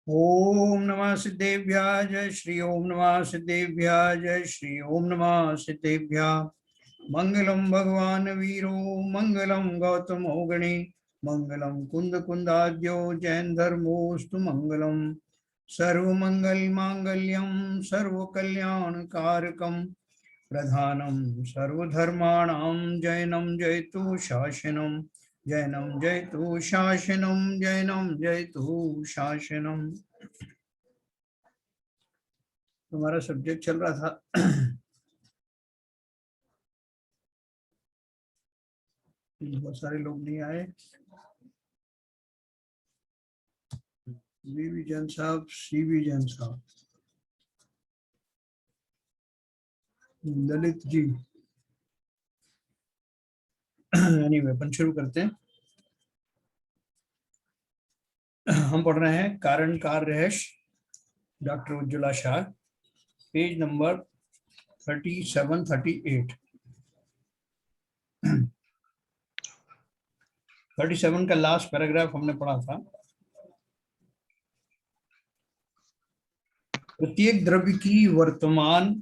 ओम नमः सिद्धेभ्याः जय श्री ओम नमः सिद्धेभ्याः जय श्री ओम नमः सिद्धेभ्याः। मंगलम भगवान वीरो मंगलम गौतमो गणे मंगलम कुंद कुंदाद्यो जैन धर्मोस्तु मंगलम। सर्वमंगल मांगल्यम सर्व कल्याण कारकम प्रधानम सर्वधर्माणां जैनम जयतु शासनम जैनम जयतु शासनम जैनम जयतु शासनम। तुम्हारा सब्जेक्ट चल रहा था बहुत सारे लोग नहीं आए। वी जैन साहब, सी जैन साहब, ललित जी। एनीवे अपन शुरू करते हैं। हम पढ़ रहे हैं कारण कार्य रहस्य, doctor Ujjwala Shah, page number 37-38। 37 का लास्ट पैराग्राफ हमने पढ़ा था। प्रत्येक द्रव्य की वर्तमान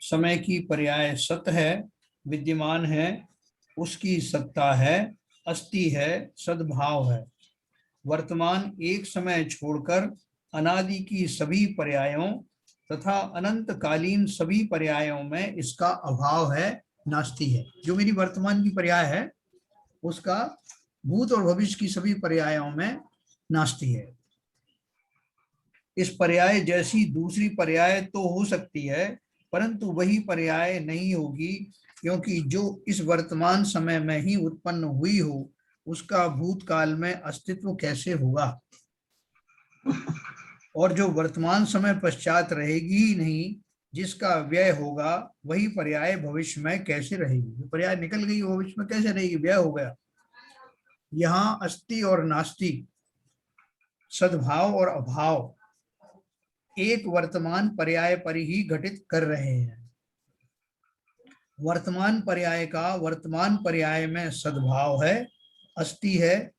समय की पर्याय सत है, विद्यमान है, उसकी सत्ता है, अस्ति है, सद्भाव है। वर्तमान एक समय छोड़कर अनादि की सभी पर्यायों तथा अनंत कालीन सभी पर्यायों में इसका अभाव है, नास्ति है। जो मेरी वर्तमान की पर्याय है उसका भूत और भविष्य की सभी पर्यायों में नास्ति है। इस पर्याय जैसी दूसरी पर्याय तो हो सकती है, परंतु वही पर्याय नहीं होगी, क्योंकि जो इस वर्तमान समय में ही उत्पन्न हुई हो उसका भूतकाल में अस्तित्व कैसे होगा, और जो वर्तमान समय पश्चात रहेगी ही नहीं, जिसका व्यय होगा, वही पर्याय भविष्य में कैसे रहेगी। जो पर्याय निकल गई भविष्य में कैसे रहेगी, व्यय हो गया। यहाँ अस्ति और नास्ति, सद्भाव और अभाव एक वर्तमान पर्याय पर ही घटित कर रहे हैं। वर्तमान पर्याय का वर्तमान पर्याय में सद्भाव है, अस्ति है,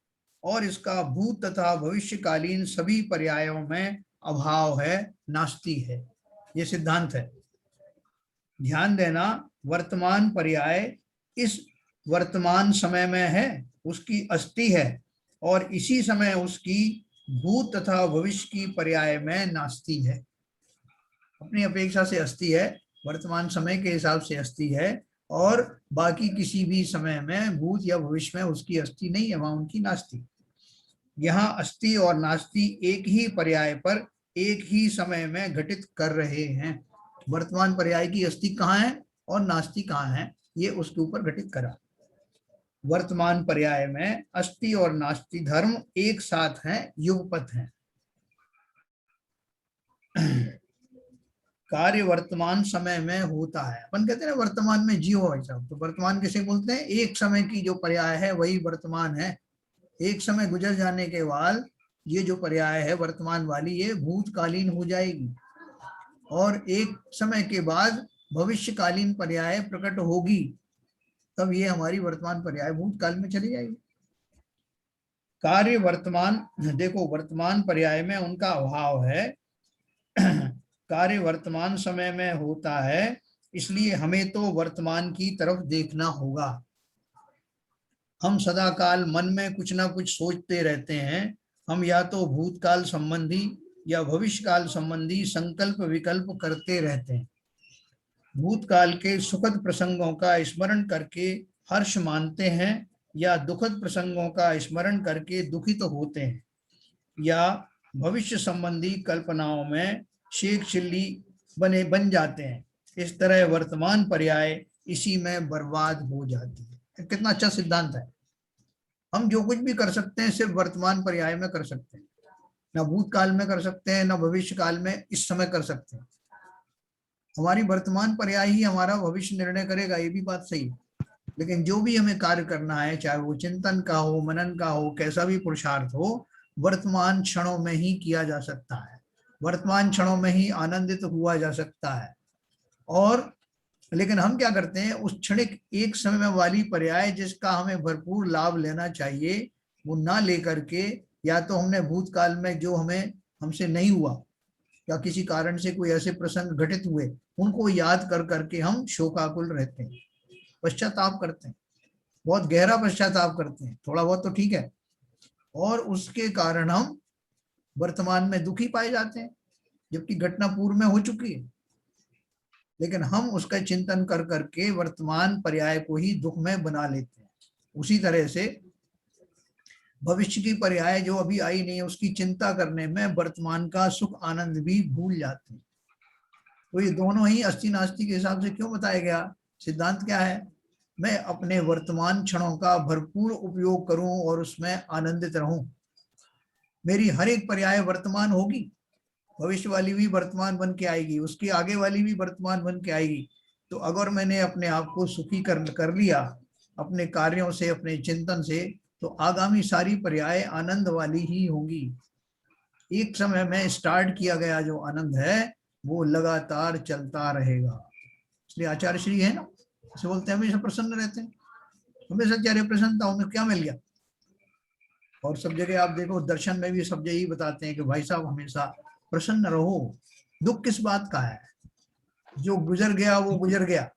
और इसका भूत तथा भविष्यकालीन सभी पर्यायों में अभाव है, नास्ति है। ये सिद्धांत है। ध्यान देना, वर्तमान पर्याय इस वर्तमान समय में है, उसकी अस्ति है, और इसी समय उसकी भूत तथा भविष्य की पर्याय में नास्ति है। अपनी अपेक्षा से अस्ति है, वर्तमान समय के हिसाब से अस्ति है, और बाकी किसी भी समय में भूत या भविष्य में उसकी अस्ति नहीं है, वहां उनकी नास्ति। यहाँ अस्ति और नास्ति एक ही पर्याय पर एक ही समय में घटित कर रहे हैं। वर्तमान पर्याय की अस्ति कहाँ है और नास्ति कहाँ है, ये उसके ऊपर घटित करा। वर्तमान पर्याय में अस्ति और नास्ति धर्म एक साथ हैं, युगपत हैं। कार्य वर्तमान समय में होता है। अपन कहते हैं ना वर्तमान में जियो भाई साहब, तो वर्तमान किसे बोलते हैं, एक समय की जो पर्याय है वही वर्तमान है। एक समय गुजर जाने के बाद ये जो पर्याय है वर्तमान वाली, ये भूतकालीन हो जाएगी, और एक समय के बाद भविष्यकालीन पर्याय प्रकट होगी, तब ये हमारी वर्तमान पर्याय भूतकाल में चली जाएगी। कार्य वर्तमान, देखो वर्तमान पर्याय में उनका अभाव है। कार्य वर्तमान समय में होता है, इसलिए हमें तो वर्तमान की तरफ देखना होगा। हम सदा काल मन में कुछ ना कुछ सोचते रहते हैं। हम या तो भूतकाल संबंधी या भविष्यकाल संबंधी संकल्प विकल्प करते रहते हैं। भूतकाल के सुखद प्रसंगों का स्मरण करके हर्ष मानते हैं, या दुखद प्रसंगों का स्मरण करके दुखित होते हैं, या भविष्य संबंधी कल्पनाओं में शेख चिल्ली बन जाते हैं। इस तरह वर्तमान पर्याय इसी में बर्बाद हो जाती है। कितना अच्छा सिद्धांत है। हम जो कुछ भी कर सकते हैं सिर्फ वर्तमान पर्याय में कर सकते हैं, ना भूतकाल में कर सकते हैं, ना भविष्य काल में इस समय कर सकते हैं। हमारी वर्तमान पर्याय ही हमारा भविष्य निर्णय करेगा, ये भी बात सही। लेकिन जो भी हमें कार्य करना है, चाहे वो चिंतन का हो, मनन का हो, कैसा भी पुरुषार्थ हो, वर्तमान क्षणों में ही किया जा सकता है, वर्तमान क्षणों में ही आनंदित हुआ जा सकता है। और लेकिन हम क्या करते हैं, उस क्षणिक एक समय वाली पर्याय जिसका हमें भरपूर लाभ लेना चाहिए, वो ना लेकर के, या तो हमने भूतकाल में जो हमें हमसे नहीं हुआ या किसी कारण से कोई ऐसे प्रसंग घटित हुए, उनको याद कर करके हम शोकाकुल रहते हैं, पश्चाताप करते हैं, बहुत गहरा पश्चाताप करते हैं। थोड़ा बहुत तो ठीक है, और उसके कारण हम वर्तमान में दुखी पाए जाते हैं, जबकि घटना पूर्व में हो चुकी है। लेकिन हम उसका चिंतन कर करके वर्तमान पर्याय को ही दुख में बना लेते हैं। उसी तरह से भविष्य की पर्याय जो अभी आई नहीं है, उसकी चिंता करने में वर्तमान का सुख आनंद भी भूल जाते हैं। तो ये दोनों ही अस्ति नास्ति के हिसाब से क्यों बताया गया? सिद्धांत क्या है? मैं अपने वर्तमान क्षणों का भरपूर उपयोग करूं और उसमें आनंदित रहूं। मेरी हर एक पर्याय वर्तमान होगी, भविष्य वाली भी वर्तमान बन के आएगी, उसकी आगे वाली भी वर्तमान बन के आएगी। तो अगर मैंने अपने आप को सुखी कर लिया अपने कार्यों से, अपने चिंतन से, तो आगामी सारी पर्याय आनंद वाली ही होंगी। एक समय में स्टार्ट किया गया जो आनंद है वो लगातार चलता रहेगा। इसलिए आचार्य श्री है ना, इसे बोलते हैं हमेशा प्रसन्न रहते हैं। हमेशा चाहे प्रसन्नता, उन्हें क्या मिल गया? और सब जगह आप देखो, दर्शन में भी सब जगह ही बताते हैं कि भाई साहब हमेशा प्रसन्न रहो। दुख किस बात का है? जो गुजर गया वो गुजर गया,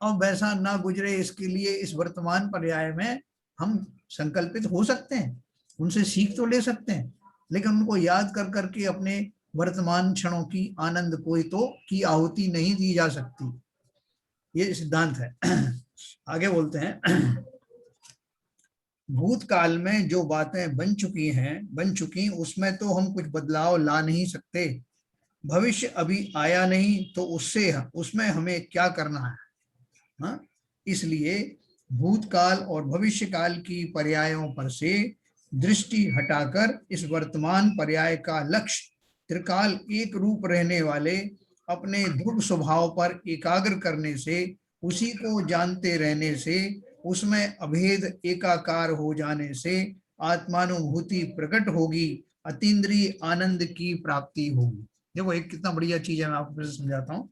अब वैसा ना गुजरे इसके लिए इस वर्तमान पर्याय में हम संकल्पित हो सकते हैं, उनसे सीख तो ले सकते हैं, लेकिन उनको याद कर करके अपने वर्तमान क्षणों की आनंद कोई तो की आहुति नहीं दी जा सकती। ये सिद्धांत है। आगे बोलते हैं, भूतकाल में जो बातें बन चुकी उसमें तो हम कुछ बदलाव ला नहीं सकते। भविष्य अभी आया नहीं तो उसमें हमें क्या करना है? हाँ, इसलिए भूतकाल और भविष्य काल की पर्यायों पर से दृष्टि हटाकर इस वर्तमान पर्याय का लक्ष्य त्रिकाल एक रूप रहने वाले अपने ध्रुव स्वभाव पर एकाग्र करने से, उसी को जानते रहने से, उसमें अभेद एकाकार हो जाने से आत्मानुभूति प्रकट होगी, अतीन्द्रिय आनंद की प्राप्ति होगी। देखो एक कितना बढ़िया चीज है, मैं आपको समझाता हूँ।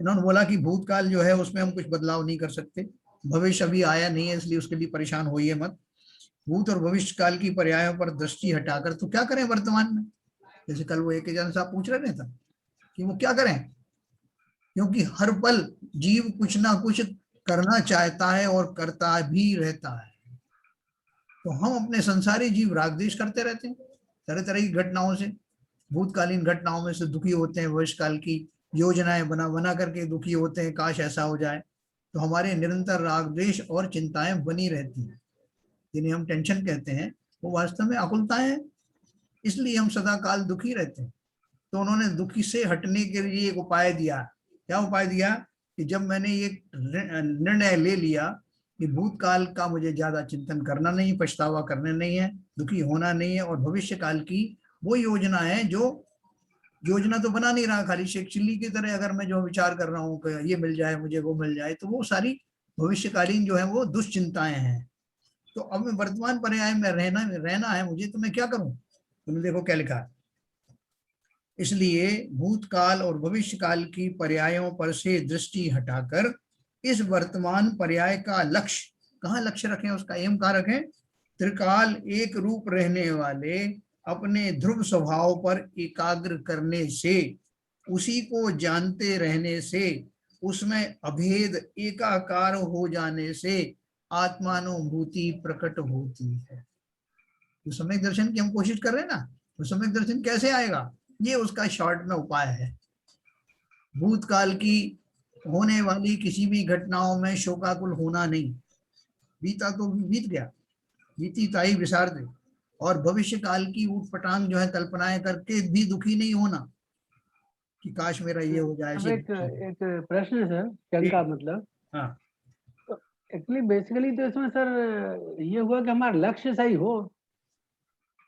इन्होंने बोला कि भूतकाल जो है उसमें हम कुछ बदलाव नहीं कर सकते, भविष्य अभी आया नहीं है इसलिए उसके लिए परेशान होइए मत। भूत और भविष्य काल की पर्यायों पर दृष्टि हटाकर तो क्या करें वर्तमान में? जैसे कल वो एक जन साहब पूछ रहे थे कि वो क्या करें, क्योंकि हर पल जीव कुछ ना कुछ करना चाहता है और करता भी रहता है। तो हम अपने संसारी जीव राग द्वेष करते रहते हैं तरह तरह की घटनाओं से, भूतकालीन घटनाओं में से दुखी होते हैं, भविष्य काल की योजनाएं बना बना करके दुखी होते हैं, काश ऐसा हो जाए। तो हमारे निरंतर राग द्वेष और चिंताएं बनी रहती हैं, जिन्हें हम टेंशन कहते हैं, वो वास्तव में आकुलताएं हैं। इसलिए हम सदा काल दुखी रहते हैं। तो उन्होंने दुखी से हटने के लिए एक उपाय दिया। क्या उपाय दिया? कि जब मैंने ये निर्णय ले लिया कि भूतकाल का मुझे ज्यादा चिंतन करना नहीं, पछतावा करना नहीं है, दुखी होना नहीं है, और भविष्य काल की वो योजना है जो योजना तो बना नहीं रहा, खाली शेख चिल्ली की तरह अगर मैं जो विचार कर रहा हूँ कि ये मिल जाए मुझे, वो मिल जाए, तो वो सारी भविष्यकालीन जो है वो दुश्चिंताएं हैं। तो अब मैं वर्तमान पर्याय में रहना है मुझे, तो मैं क्या करूं? तुमने देखो क्या लिखा है, इसलिए भूतकाल और भविष्य काल की पर्यायों पर से दृष्टि हटाकर इस वर्तमान पर्याय का लक्ष्य, कहाँ लक्ष्य रखें, उसका एम कहाँ रखें? त्रिकाल एक रूप रहने वाले अपने ध्रुव स्वभाव पर एकाग्र करने से, उसी को जानते रहने से, उसमें अभेद एकाकार हो जाने से आत्मानुभूति प्रकट होती है। जो सम्यक दर्शन की हम कोशिश कर रहे हैं ना, तो सम्यक दर्शन कैसे आएगा? ये उसका शॉर्ट में उपाय है। भूतकाल की होने वाली किसी भी घटनाओं में शोकाकुल होना नहीं, बीता तो बीत गया, बीती ताई विसार दे। और भविष्य काल की ऊटपटांग जो है कल्पनाएं करके भी दुखी नहीं होना कि काश मेरा ये हो जाए। अब एक प्रश्न है सर, शंका मतलब। हाँ, तो एक्चुअली बेसिकली तो इसमें सर ये हुआ कि हमारा लक्ष्य सही हो,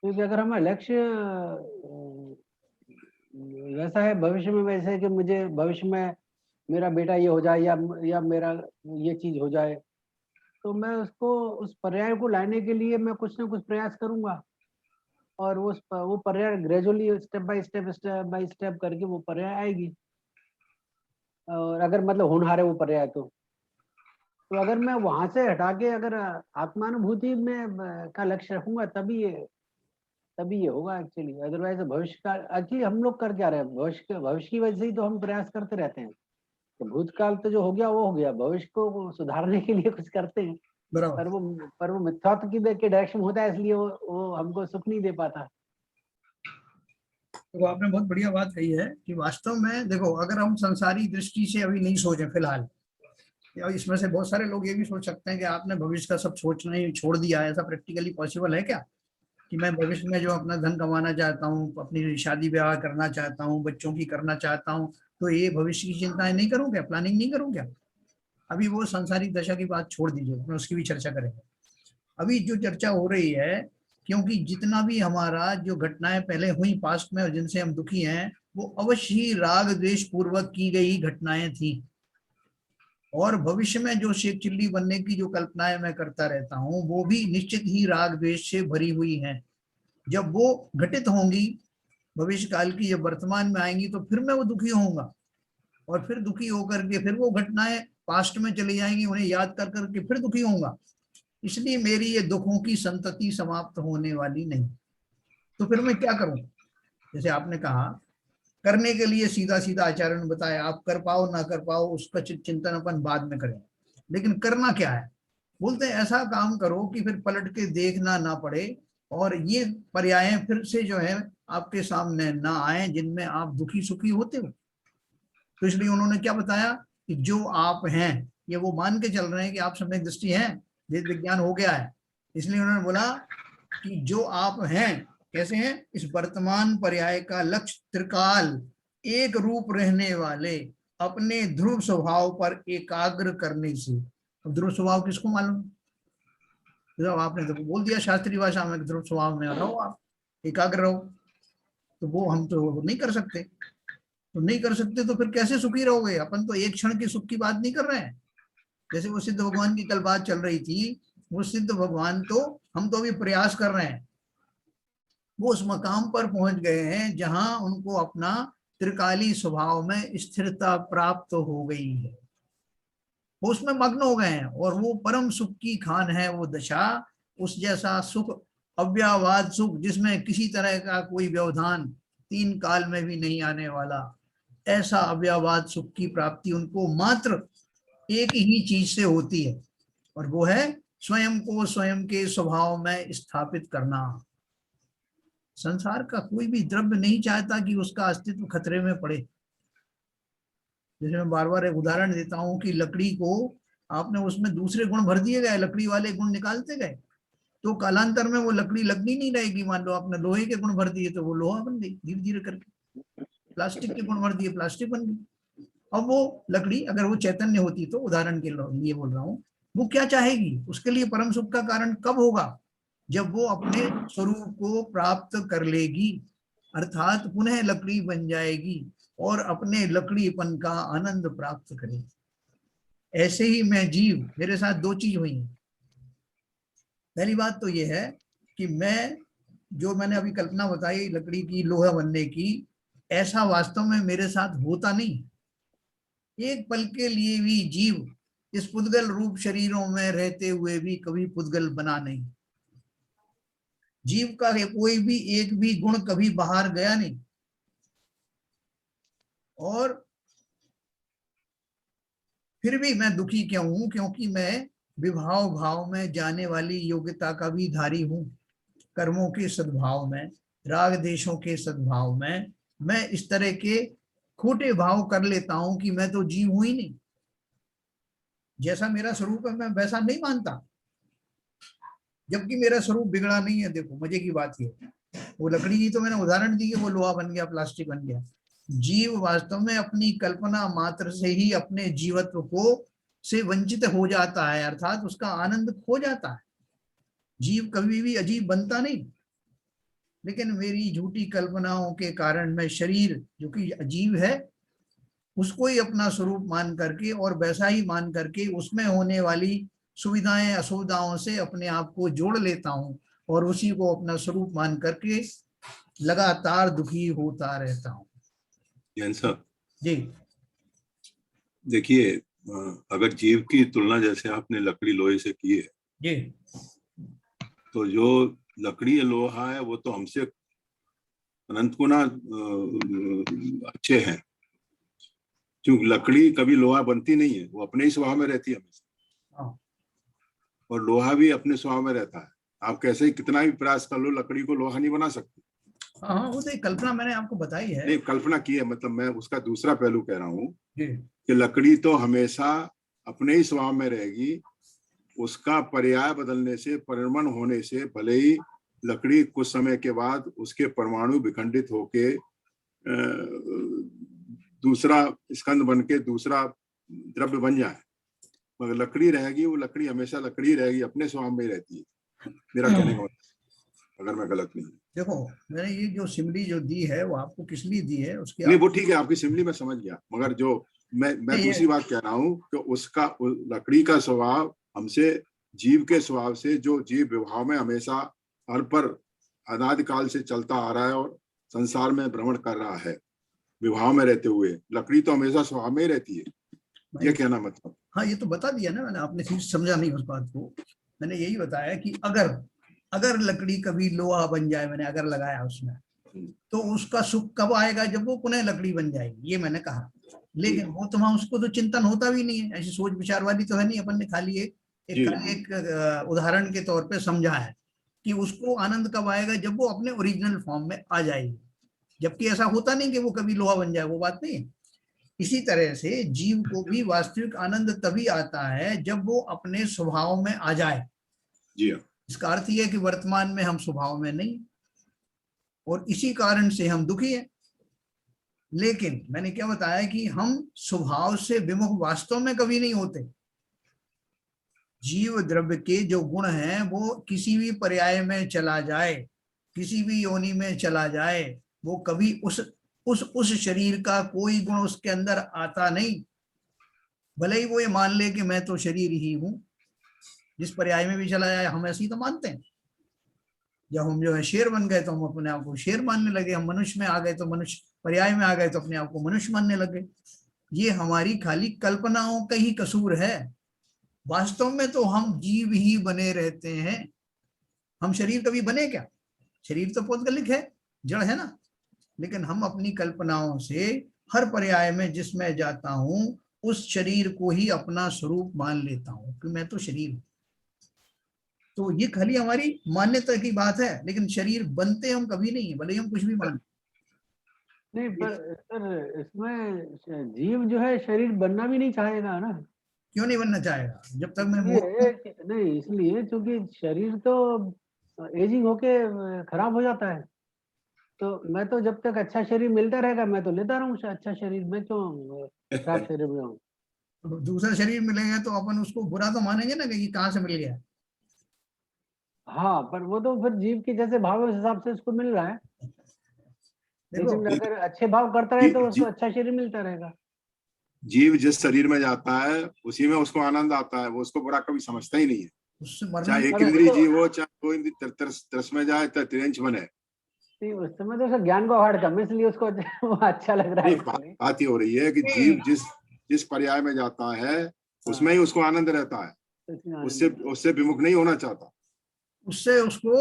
क्योंकि अगर हमारा लक्ष्य वैसा है भविष्य में, वैसे है कि मुझे भविष्य में मेरा बेटा ये हो जाए या मेरा ये चीज हो जाए, तो मैं उसको उस पर्याय को लाने के लिए मैं कुछ ना कुछ प्रयास करूंगा, और वो पर्याय ग्रेजुअली स्टेप बाय स्टेप करके वो पर्याय आएगी। और अगर मतलब होनहार है वो पर्याय, तो तो अगर मैं वहां से हटा के अगर आत्मानुभूति में का लक्ष्य रखूंगा तभी ये होगा एक्चुअली। अदरवाइज भविष्य का एक्चुअली हम लोग कर क्या रहे हैं, भविष्य की वजह से ही तो हम प्रयास करते रहते हैं। तो भूतकाल तो जो हो गया वो हो गया, भविष्य को सुधारने के लिए कुछ करते हैं, बराबर। पर वो मिथ्यात्व की डायरेक्शन होता है, इसलिए वो हमको सुख नहीं दे पाता। तो आपने बहुत बढ़िया बात कही है कि वास्तव में देखो, अगर हम संसारी दृष्टि से अभी नहीं सोचें फिलहाल, या इसमें से बहुत सारे लोग ये भी सोच सकते हैं कि आपने भविष्य का सब सोचना ही छोड़ दिया है। ऐसा प्रैक्टिकली पॉसिबल है क्या कि मैं भविष्य में जो अपना धन कमाना चाहता हूँ, अपनी शादी ब्याह करना चाहता हूँ, बच्चों की करना चाहता हूँ, तो ये भविष्य की चिंताएं नहीं करूँ क्या, प्लानिंग नहीं करूँ क्या? अभी वो सांसारिक दशा की बात छोड़ दीजिए, मैं उसकी भी चर्चा करेंगे। अभी जो चर्चा हो रही है, क्योंकि जितना भी हमारा जो घटनाएं पहले हुई पास्ट में और जिनसे हम दुखी हैं, वो अवश्य ही राग द्वेष पूर्वक की गई घटनाएं थी। और भविष्य में जो शेख चिल्ली बनने की जो कल्पनाएं मैं करता रहता हूँ, वो भी निश्चित ही राग द्वेष से भरी हुई हैं। जब वो घटित होंगी भविष्य काल की, जब वर्तमान में आएंगी, तो फिर मैं वो दुखी होऊंगा, और फिर दुखी होकर के फिर वो घटनाएं पास्ट में चली जाएंगी, उन्हें याद कर करके फिर दुखी होऊंगा। इसलिए मेरी ये दुखों की संतति समाप्त होने वाली नहीं। तो फिर मैं क्या करूं? जैसे आपने कहा, करने के लिए सीधा सीधा आचरण बताया, आप कर पाओ ना कर पाओ उसका चिंतन अपन बाद में करें, लेकिन करना क्या है? बोलते हैं ऐसा काम करो कि फिर पलट के देखना ना पड़े, और ये पर्याय फिर से जो है आपके सामने ना आए जिनमें आप दुखी सुखी होते हो। तो इसलिए उन्होंने क्या बताया कि जो आप हैं, ये वो मान के चल रहे हैं कि आप सम्यक दृष्टि हैं, वेद विज्ञान हो गया है। इसलिए उन्होंने बोला कि जो आप हैं, कैसे हैं? इस वर्तमान पर्याय का लक्ष्य त्रिकाल एक रूप रहने वाले अपने ध्रुव स्वभाव पर एकाग्र करने से। अब ध्रुव स्वभाव किसको मालूम? तो आपने तो बोल दिया शास्त्रीय भाषा में, ध्रुव स्वभाव में रहो, आप एकाग्र रहो। तो वो हम तो नहीं कर सकते। तो नहीं कर सकते तो फिर कैसे सुखी रहोगे? अपन तो एक क्षण के सुख की बात नहीं कर रहे हैं। जैसे वो सिद्ध भगवान की कल बात चल रही थी, वो सिद्ध भगवान तो, हम तो अभी प्रयास कर रहे हैं, वो उस मकाम पर पहुंच गए हैं जहां उनको अपना त्रिकाली स्वभाव में स्थिरता प्राप्त हो गई है। वो उसमें मग्न हो गए हैं, और वो परम सुख की खान है वो दशा। उस जैसा सुख, अव्यवहाद सुख, जिसमें किसी तरह का कोई व्यवधान तीन काल में भी नहीं आने वाला, ऐसा अव्यवहाद सुख की प्राप्ति उनको मात्र एक ही चीज से होती है, और वो है स्वयं को स्वयं के स्वभाव में स्थापित करना। संसार का कोई भी द्रव्य नहीं चाहता कि उसका अस्तित्व खतरे में पड़े। जैसे मैं बार बार एक उदाहरण देता हूँ कि लकड़ी को आपने उसमें दूसरे गुण भर दिए गए, लकड़ी वाले गुण निकालते गए, तो कालांतर में वो लकड़ी लकड़ी नहीं रहेगी। मान लो आपने लोहे के गुण भर दिए तो वो लोहा बन गई धीरे धीरे करके, प्लास्टिक के गुण भर दिए प्लास्टिक बन गई। अब वो लकड़ी अगर वो चैतन्य होती, तो उदाहरण के लिए बोल रहा हूँ, वो क्या चाहेगी? उसके लिए परम सुख का कारण कब होगा? जब वो अपने स्वरूप को प्राप्त कर लेगी, अर्थात पुनः लकड़ी बन जाएगी और अपने लकड़ीपन का आनंद प्राप्त करेगी। ऐसे ही मैं जीव, मेरे साथ दो चीज हुई है। पहली बात तो ये है कि मैं, जो मैंने अभी कल्पना बताई लकड़ी की, लोहा बनने की, ऐसा वास्तव में मेरे साथ होता नहीं। एक पल के लिए भी जीव इस पुद्गल रूप शरीरों में रहते हुए भी कभी पुद्गल बना नहीं। जीव का कोई भी एक भी गुण कभी बाहर गया नहीं, और फिर भी मैं दुखी क्यों हूं? क्योंकि मैं विभाव भाव में जाने वाली योग्यता का भी धारी हूं। कर्मों के सद्भाव में, राग देशों के सद्भाव में मैं इस तरह के खोटे भाव कर लेता हूं कि मैं तो जीव हूं ही नहीं। जैसा मेरा स्वरूप है मैं वैसा नहीं मानता, जबकि मेरा स्वरूप बिगड़ा नहीं है। देखो मजे की बात ये, वो लकड़ी की तो मैंने उदाहरण दी कि वो लोहा बन गया, प्लास्टिक बन गया। जीव वास्तव में अपनी कल्पना मात्र से ही अपने जीवत्व को से वंचित हो जाता है, अर्थात उसका आनंद खो जाता है। जीव कभी भी अजीब बनता नहीं, लेकिन मेरी झूठी कल्पनाओं के कारण मैं शरीर जो कि अजीब है, उसको ही अपना स्वरूप मान करके और वैसा ही मान करके उसमें होने वाली सुविधाएं असुविधाओं से अपने आप को जोड़ लेता हूं, और उसी को अपना स्वरूप मान करके लगातार दुखी होता रहता हूं। जैन साहब जी देखिए, अगर जीव की तुलना जैसे आपने लकड़ी लोहे से की है, जी तो जो लकड़ी या लोहा है वो तो हमसे अनंत गुना अच्छे हैं, क्योंकि लकड़ी कभी लोहा बनती नहीं है, वो अपने ही स्वभाव में रहती है हमेशा, हाँ और लोहा भी अपने स्वभाव में रहता है। आप कैसे ही कितना भी प्रयास कर लो, लकड़ी को लोहा नहीं बना सकते। हाँ हाँ, वो तो एक कल्पना मैंने आपको बताई है। नहीं, कल्पना की है, मतलब मैं उसका दूसरा पहलू कह रहा हूँ जी कि लकड़ी तो हमेशा अपने ही स्वभाव में रहेगी, उसका पर्याय बदलने से, परिणमन होने से भले ही लकड़ी कुछ समय के बाद उसके परमाणु विखंडित होके दूसरा स्कंद बन के दूसरा द्रव्य बन जाए, मगर लकड़ी रहेगी, वो लकड़ी हमेशा लकड़ी रहेगी, अपने स्वभाव में ही रहती है। मेरा कहने का मतलब, अगर मैं गलत नहीं। देखो, मैंने ये जो सिमरी जो दी है वो आपको किस लिए दी है उसकी नहीं, वो ठीक है, आपकी सिमली में समझ गया, मगर जो मैं ये दूसरी बात कह रहा हूँ कि उसका लकड़ी का स्वभाव हमसे, जीव के स्वभाव से, जो जीव विभाव में हमेशा हर पर अनादिकाल से चलता आ रहा है और संसार में भ्रमण कर रहा है, विभाव में रहते हुए, लकड़ी तो हमेशा स्वभाव में ही रहती है, ये कहना मतलब। हाँ, ये तो बता दिया ना मैंने, आपने ठीक समझा नहीं उस बात को। मैंने यही बताया कि अगर अगर लकड़ी कभी लोहा बन जाए, मैंने अगर लगाया उसमें, तो उसका सुख कब आएगा, जब वो पुनः लकड़ी बन जाएगी, ये मैंने कहा। लेकिन वो तो वहां उसको तो चिंतन होता भी नहीं है, ऐसी सोच विचार वाली तो है नहीं, अपन ने खाली एक उदाहरण के तौर पे समझा है कि उसको आनंद कब आएगा, जब वो अपने ओरिजिनल फॉर्म में आ जाएगी, जबकि ऐसा होता नहीं कि वो कभी लोहा बन जाए, वो बात नहीं है। इसी तरह से जीव को भी वास्तविक आनंद तभी आता है जब वो अपने स्वभाव में आ जाए। जी, इसका अर्थ यह है कि वर्तमान में हम स्वभाव में नहीं, और इसी कारण से हम दुखी हैं। लेकिन मैंने क्या बताया कि हम स्वभाव से विमुख वास्तव में कभी नहीं होते। जीव द्रव्य के जो गुण हैं वो किसी भी पर्याय में चला जाए, किसी भी योनि में चला जाए, वो कभी उस शरीर का कोई गुण उसके अंदर आता नहीं। भले ही वो ये मान ले कि मैं तो शरीर ही हूं, जिस पर्याय में भी चला जाए, हम ऐसे ही तो मानते हैं। जब हम जो है शेर बन गए तो हम अपने आप को शेर मानने लगे, हम मनुष्य में आ गए तो मनुष्य पर्याय में आ गए तो अपने आप को मनुष्य मानने लगे। ये हमारी खाली कल्पनाओं का ही कसूर है। वास्तव में तो हम जीव ही बने रहते हैं। हम शरीर कभी बने क्या? शरीर तो पौद्गलिक है, जड़ है ना। लेकिन हम अपनी कल्पनाओं से हर पर्याय में जिसमें जाता हूं उस शरीर को ही अपना स्वरूप मान लेता हूं कि मैं तो शरीर हूं। तो ये खाली हमारी मान्यता की बात है, लेकिन शरीर बनते हम कभी नहीं है, भले ही हम कुछ भी मान। नहीं, पर सर इसमें जीव जो है शरीर बनना भी नहीं चाहेगा ना। क्यों नहीं बनना चाहेगा? जब तक मैं नहीं, इसलिए क्योंकि शरीर तो एजिंग होके खराब हो जाता है। तो मैं तो जब तक अच्छा शरीर मिलता रहेगा मैं तो लेता रहूँ अच्छा शरीर, मैं क्यों खराब शरीर में हूँ। दूसरा शरीर मिलेगा तो अपन उसको बुरा तो मानेंगे ना कि ये कहाँ से मिल गया। हाँ, पर वो तो फिर जीव के जैसे भाव उस हिसाब से उसको मिल रहा है। देखो, लेकिन अगर अच्छे भाव करता रहे तो उसको अच्छा शरीर मिलता रहेगा। जीव जिस शरीर में जाता है उसी में उसको आनंद आता है, वो उसको बुरा कभी समझता ही नहीं है। उससे मरना चाहे एक इंद्रिय जीव हो, चाहे कोई इंद्रिय तरस में जाए, चाहे तिरंच बने। उस समय तो उसका ज्ञान को अवॉइड कम, इसलिए उसको वो अच्छा लग रहा है। नहीं, बात ही हो रही है कि जीव जिस पर्याय में जाता है उसमें ही उसको आनंद रहता है, उससे विमुख नहीं होना चाहता। उससे उसको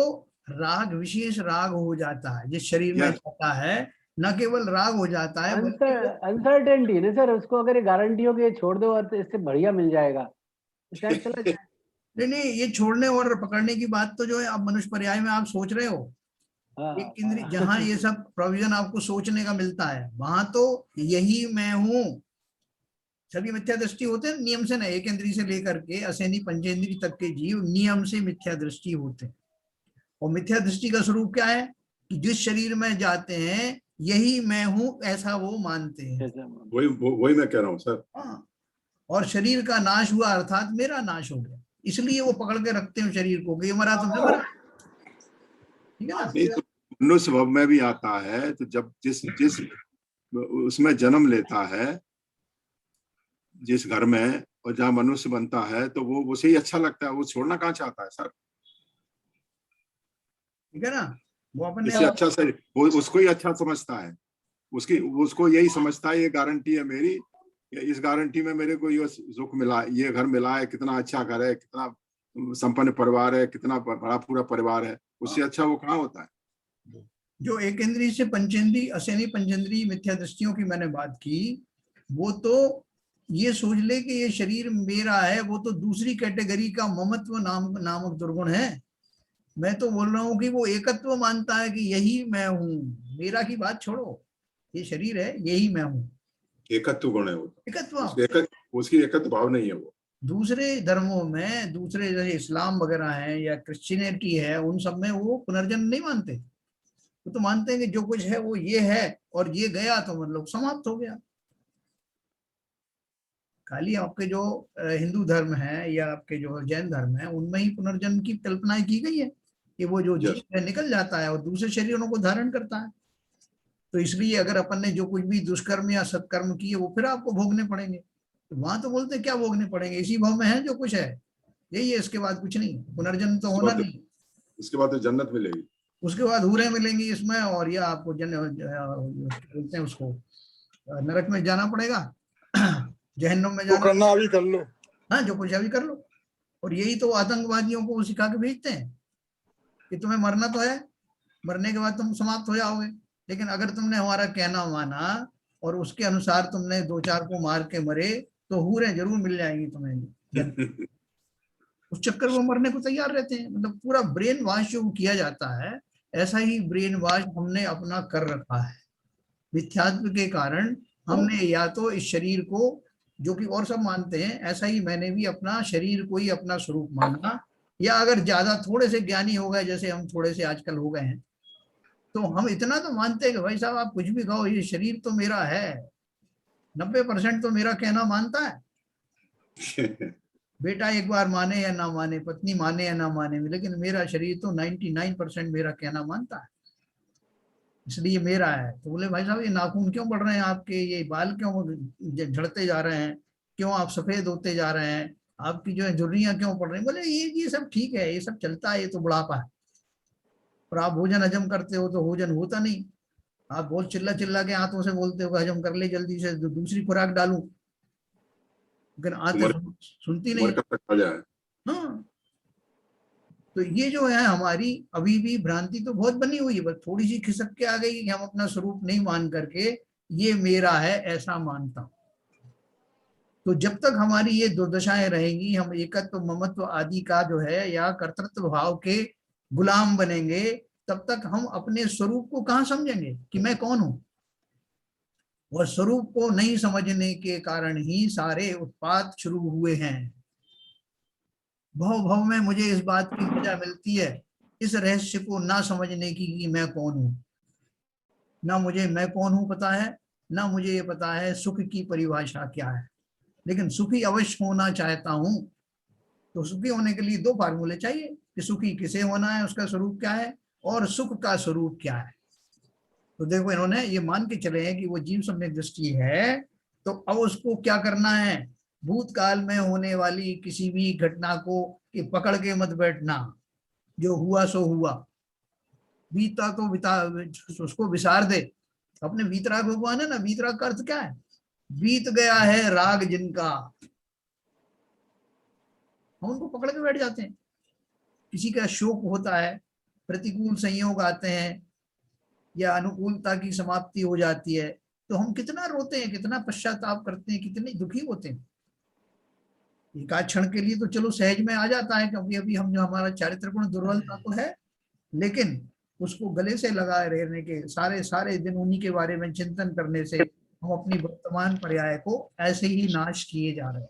राग, विशेष राग हो जाता है जिस शरीर में जाता है। न केवल राग हो जाता है, अनसर्टेनिटी ना सर, उसको अगर ये गारंटी हो कि ये छोड़ दो और तो इससे बढ़िया मिल जाएगा तो शायद चला जाए। नहीं, ये छोड़ने और पकड़ने की बात तो जो है आप मनुष्य पर्याय में आप सोच रहे हो। एक इंद्रिय जहां ये सब प्रोविजन आपको सोचने का मिलता है, वहां तो यही मैं हूं। सभी मिथ्या दृष्टि होते हैं नियम से ना, एक इंद्रिय से लेकर के असेंद्रिय पंचेंद्रिय तक के जीव नियम से मिथ्या दृष्टि होते हैं। और मिथ्या दृष्टि का स्वरूप क्या है कि जिस शरीर में जाते हैं यही मैं हूं, ऐसा वो मानते हैं। वही मैं कह रहा हूँ सर। हाँ, और शरीर का नाश हुआ अर्थात मेरा नाश हो गया, इसलिए वो पकड़ के रखते हैं शरीर को, ये मरा तो मैं मरा। ठीक है ना? नहीं तो मनुष्य भाव में भी आता है, तो जब जिस जिस उसमें जन्म लेता है, जिस घर में और जहाँ मनुष्य बनता है, तो वो उसे ही अच्छा लगता है, वो छोड़ना कहाँ चाहता है सर। ठीक है ना? वो अपन इससे अच्छा शरीर वो उसको ही अच्छा समझता है, उसको यही समझता है ये गारंटी है मेरी इस गारंटी में मेरे को ये सुख मिला, ये घर मिला है, कितना अच्छा घर है, कितना संपन्न परिवार है, कितना बड़ा पूरा परिवार है, उससे अच्छा वो कहाँ होता है। जो एक इंद्रिय से पंचेंद्री असेनी पंचेंद्री मिथ्या दृष्टियों की मैंने बात की, वो तो ये सोच ले कि ये शरीर मेरा है, वो तो दूसरी कैटेगरी का ममत्व नामक दुर्गुण है। मैं तो बोल रहा हूँ कि वो एकत्व मानता है कि यही मैं हूँ, मेरा की बात छोड़ो, ये शरीर है, यही मैं हूँ। एकत्व गुण है वो, एकत्व, उसकी एकत्व भाव नहीं है वो। दूसरे धर्मों में, दूसरे जैसे इस्लाम वगैरह है या क्रिश्चियनिटी है, उन सब में वो पुनर्जन्म नहीं मानते। वो तो मानते हैं कि जो कुछ है वो ये है और ये गया तो मतलब समाप्त हो गया। खाली आपके जो हिंदू धर्म है या आपके जो जैन धर्म है, उनमें ही पुनर्जन्म की कल्पना की गई है कि वो जो जीव है निकल जाता है और दूसरे शरीरों को धारण करता है। तो इसलिए अगर अपन ने जो कुछ भी दुष्कर्म या सत्कर्म किए वो फिर आपको भोगने पड़ेंगे। तो वहां तो बोलते क्या भोगने पड़ेंगे, इसी भाव में है जो कुछ है, यही है, इसके बाद कुछ नहीं, पुनर्जन्म तो होना नहीं। उसके बाद तो जन्नत मिलेगी, उसके बाद हूरें मिलेंगी इसमें, और या आपको बोलते हैं उसको नरक में जाना पड़ेगा, जहन्नुम में जाना, करना अभी कर लो। हाँ, जो कुछ अभी कर लो। और यही तो आतंकवादियों को सिखा के भेजते हैं कि तुम्हें मरना तो है, मरने के बाद तुम समाप्त हो जाओगे, लेकिन अगर तुमने हमारा कहना माना और उसके अनुसार तुमने 2-4 को मार के मरे तो हूरें जरूर मिल जाएंगी तुम्हें। उस चक्कर में मरने को तैयार रहते हैं। मतलब पूरा ब्रेन वॉश जो किया जाता है, ऐसा ही ब्रेन वॉश हमने अपना कर रखा है मिथ्यात्व के कारण। हमने या तो इस शरीर को, जो कि और सब मानते हैं, ऐसा ही मैंने भी अपना शरीर को ही अपना स्वरूप माना, या अगर ज्यादा थोड़े से ज्ञानी हो गए, जैसे हम थोड़े से आजकल हो गए हैं, तो हम इतना तो मानते हैं कि भाई साहब आप कुछ भी कहो, ये शरीर तो मेरा है, 90% तो मेरा कहना मानता है। बेटा एक बार माने या ना माने, पत्नी माने या ना माने, लेकिन मेरा शरीर तो 99% मेरा कहना मानता है, इसलिए मेरा है। तो बोले भाई साहब ये नाखून क्यों बढ़ रहे हैं आपके, ये बाल क्यों झड़ते जा रहे हैं, क्यों आप सफेद होते जा रहे हैं, आपकी जो है झुर्रियां क्यों पड़ रही हैं? बोले ये सब ठीक है, ये सब चलता है, ये तो बुढ़ापा है। और आप भोजन हजम करते हो तो भोजन होता नहीं, आप बहुत चिल्ला चिल्ला के हाथों से बोलते हो हजम कर ले जल्दी से, दूसरी खुराक डालूं, लेकिन आते सुनती नहीं। हाँ, तो ये जो है हमारी अभी भी भ्रांति तो बहुत बनी हुई है, बस थोड़ी सी खिसक के आ गई कि हम अपना स्वरूप नहीं मान करके ये मेरा है ऐसा मानता हूं। तो जब तक हमारी ये दुर्दशाएं रहेंगी, हम एकत्व ममत्व आदि का जो है या कर्तृत्व भाव के गुलाम बनेंगे, तब तक हम अपने स्वरूप को कहाँ समझेंगे कि मैं कौन हूं। और स्वरूप को नहीं समझने के कारण ही सारे उत्पात शुरू हुए हैं। भव भव में मुझे इस बात की मजा मिलती है, इस रहस्य को ना समझने की कि मैं कौन हूं। ना मुझे मैं कौन हूं पता है, ना मुझे ये पता है सुख की परिभाषा क्या है। लेकिन सुखी अवश्य होना चाहता हूं। तो सुखी होने के लिए 2 फार्मूले चाहिए कि सुखी किसे होना है, उसका स्वरूप क्या है, और सुख का स्वरूप क्या है। तो देखो इन्होंने ये मान के चले हैं कि वो जीव सम्यक दृष्टि है, तो अब उसको क्या करना है, भूतकाल में होने वाली किसी भी घटना को कि पकड़ के मत बैठना, जो हुआ सो हुआ, बीता तो बिता, उसको विसार दे। अपने वीतराग भगवान है ना, वीतराग का अर्थ क्या है, बीत गया है राग जिनका। हम उनको पकड़ के बैठ जाते हैं। किसी का शोक होता है, प्रतिकूल संयोग आते हैं या अनुकूलता की समाप्ति हो जाती है, तो हम कितना रोते हैं, कितना पश्चाताप करते हैं, कितने दुखी होते हैं। एक आध क्षण के लिए तो चलो सहज में आ जाता है, क्योंकि अभी हम जो हमारा चारित्र गुण दुर्बलता तो है, लेकिन उसको गले से लगाए रहने के सारे सारे दिन उन्हीं के बारे में चिंतन करने से हम अपनी वर्तमान पर्याय को ऐसे ही नाश किए जा रहे हैं।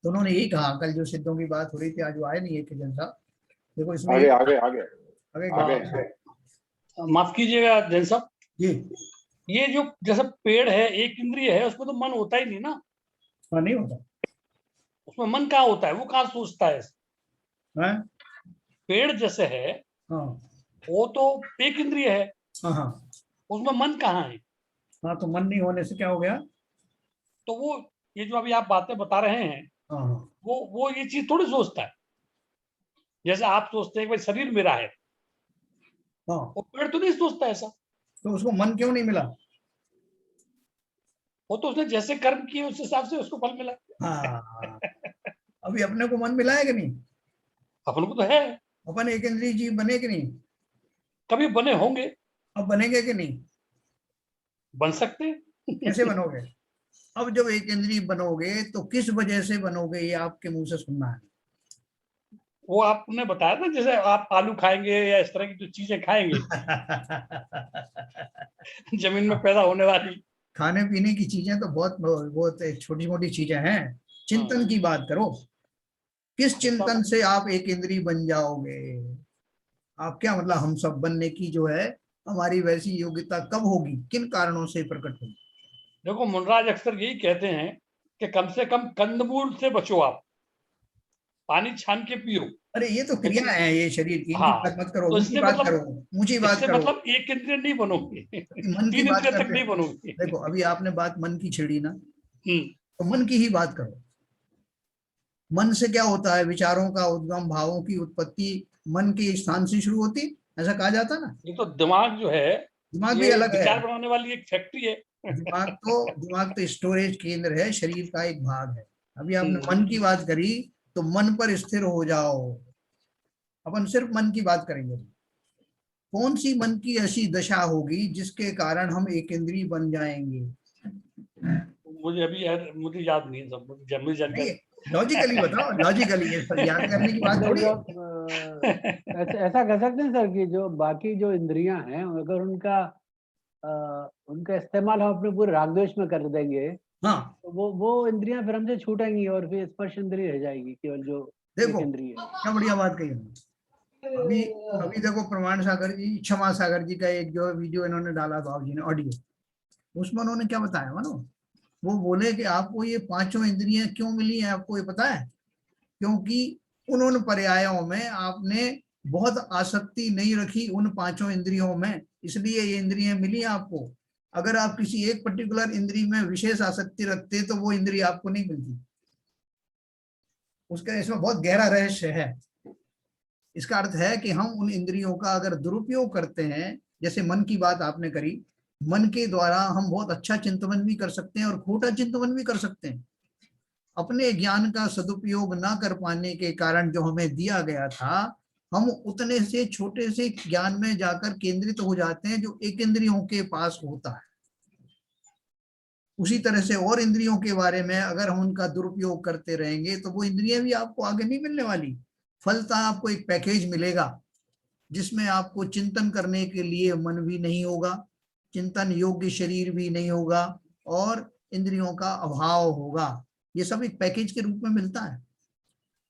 तो उन्होंने यही कहा, कल जो सिद्धों की बात हो रही थी, आज वो आए नहीं एक जन साहब, देखो इसमें आगे माफ कीजिएगा जैन साहब जी, ये जो जैसे पेड़ है एक इंद्रिय है, उसमें तो मन होता ही नहीं ना। हाँ, नहीं होता, उसमें मन कहाँ होता है, वो कहाँ सोचता है। पेड़ जैसे है, हाँ, वो तो एक इंद्रिय है, हाँ, हाँ, उसमें मन कहाँ है। हाँ, तो मन नहीं होने से क्या हो गया, तो वो ये जो अभी आप बातें बता रहे हैं, हाँ, हाँ, वो ये चीज थोड़ी सोचता है। जैसे आप सोचते हैं कि भाई शरीर मेरा है, हाँ, वो पेड़ तो नहीं सोचता ऐसा। तो उसको मन क्यों नहीं मिला, वो तो उसने जैसे कर्म किए उस हिसाब से उसको फल मिला। हाँ, अभी अपने को मन मिला है कि नहीं? अपन को तो है, अपन एक इंद्रिय जीव बने कि नहीं? कभी बने होंगे, अब बनेंगे कि नहीं? बन सकते हैं। कैसे बनोगे? अब जब एक इंद्रिय बनोगे तो किस वजह से बनोगे, ये आपके मुंह से सुनना है। वो आपने बताया था, जैसे आप आलू खाएंगे या इस तरह की जो चीजें खाएंगे जमीन में पैदा होने वाली। खाने पीने की चीजें तो बहुत बहुत छोटी मोटी चीजें हैं। चिंतन की बात करो, किस चिंतन से आप एक इंद्रिय बन जाओगे? आप क्या मतलब हम सब बनने की जो है हमारी वैसी योग्यता कब होगी, किन कारणों से प्रकट होगी? देखो मुनराज अक्सर यही कहते हैं कि कम से कम कंदमूल से बचो, आप पानी छान के पियो। अरे ये तो क्रिया है ये शरीर की, इनकी हाँ, बात मत करो, तो उनकी इससे बात मतलब, करो, मुझे बात इससे करो। मतलब एक इंद्रिय नहीं बनोगे, मन की 3 बात इंद्रिय तक करते नहीं हैं। बनोगे। देखो अभी आपने बात मन की छेड़ी ना, हम्म, तो मन की ही बात करो। मन से क्या होता है? विचारों का उद्गम, भावों की उत्पत्ति मन के स्थान से शुरू होती, ऐसा कहा जाता ना। ये तो दिमाग जो है, दिमाग भी ये अलग है। विचार बनाने वाली एक फैक्ट्री है। दिमाग तो स्टोरेज केंद्र है, शरीर का एक भाग है। अभी आपने हम्म, मन की बात करी, तो मन पर स्थिर हो जाओ। अपन सिर्फ मन की बात करेंगे। कौन सी मन की ऐसी दशा होगी जिसके कारण हम एक इंद्रिय बन जाएंगे? मुझे अभी मुझे याद नहीं है सब, मुझे नहीं, जानकारी। लॉजिकली बताओ, लॉजिकली, याद करने की बात नहीं, थोड़ी जो है। ऐसा कह सकते हैं सर कि जो बाकी जो इंद्रियां हैं, अगर उनका इस्तेमाल हम अपने पूरे राग द्वेष में कर देंगे, हाँ तो वो इंद्रियां फिर हमसे छूटेंगी और फिर स्पर्श इंद्रिय रह जाएगी, केवल जो एक देखो इंद्रिय है। क्या बढ़िया बात कही उन्होंने। अभी अभी देखो प्रमाण सागर जी, क्षमा सागर जी का एक जो वीडियो इन्होंने डाला भाव जी ने, ऑडियो, उसमें उन्होंने क्या बताया मानो, वो बोले कि आपको ये पांचों इंद्रियां क्यों मिली हैं, आपको ये पता है? क्योंकि उन पर्यायों में आपने बहुत आसक्ति नहीं रखी उन पांचों इंद्रियों में, इसलिए ये इंद्रियां मिली आपको। अगर आप किसी एक पर्टिकुलर इंद्रिय में विशेष आसक्ति रखते तो वो इंद्रिय आपको नहीं मिलती। उसका इसमें बहुत गहरा रहस्य है। इसका अर्थ है कि हम उन इंद्रियों का अगर दुरुपयोग करते हैं, जैसे मन की बात आपने करी, मन के द्वारा हम बहुत अच्छा चिंतन भी कर सकते हैं और खोटा चिंतन भी कर सकते हैं। अपने ज्ञान का सदुपयोग ना कर पाने के कारण जो हमें दिया गया था, हम उतने से छोटे से ज्ञान में जाकर केंद्रित हो जाते हैं जो एक इंद्रियों के पास होता है। उसी तरह से और इंद्रियों के बारे में अगर हम उनका दुरुपयोग करते रहेंगे तो वो इंद्रियां भी आपको आगे नहीं मिलने वाली। फलतः आपको एक पैकेज मिलेगा जिसमें आपको चिंतन करने के लिए मन भी नहीं होगा, चिंतन योग्य शरीर भी नहीं होगा, और इंद्रियों का अभाव होगा। ये सब एक पैकेज के रूप में मिलता है।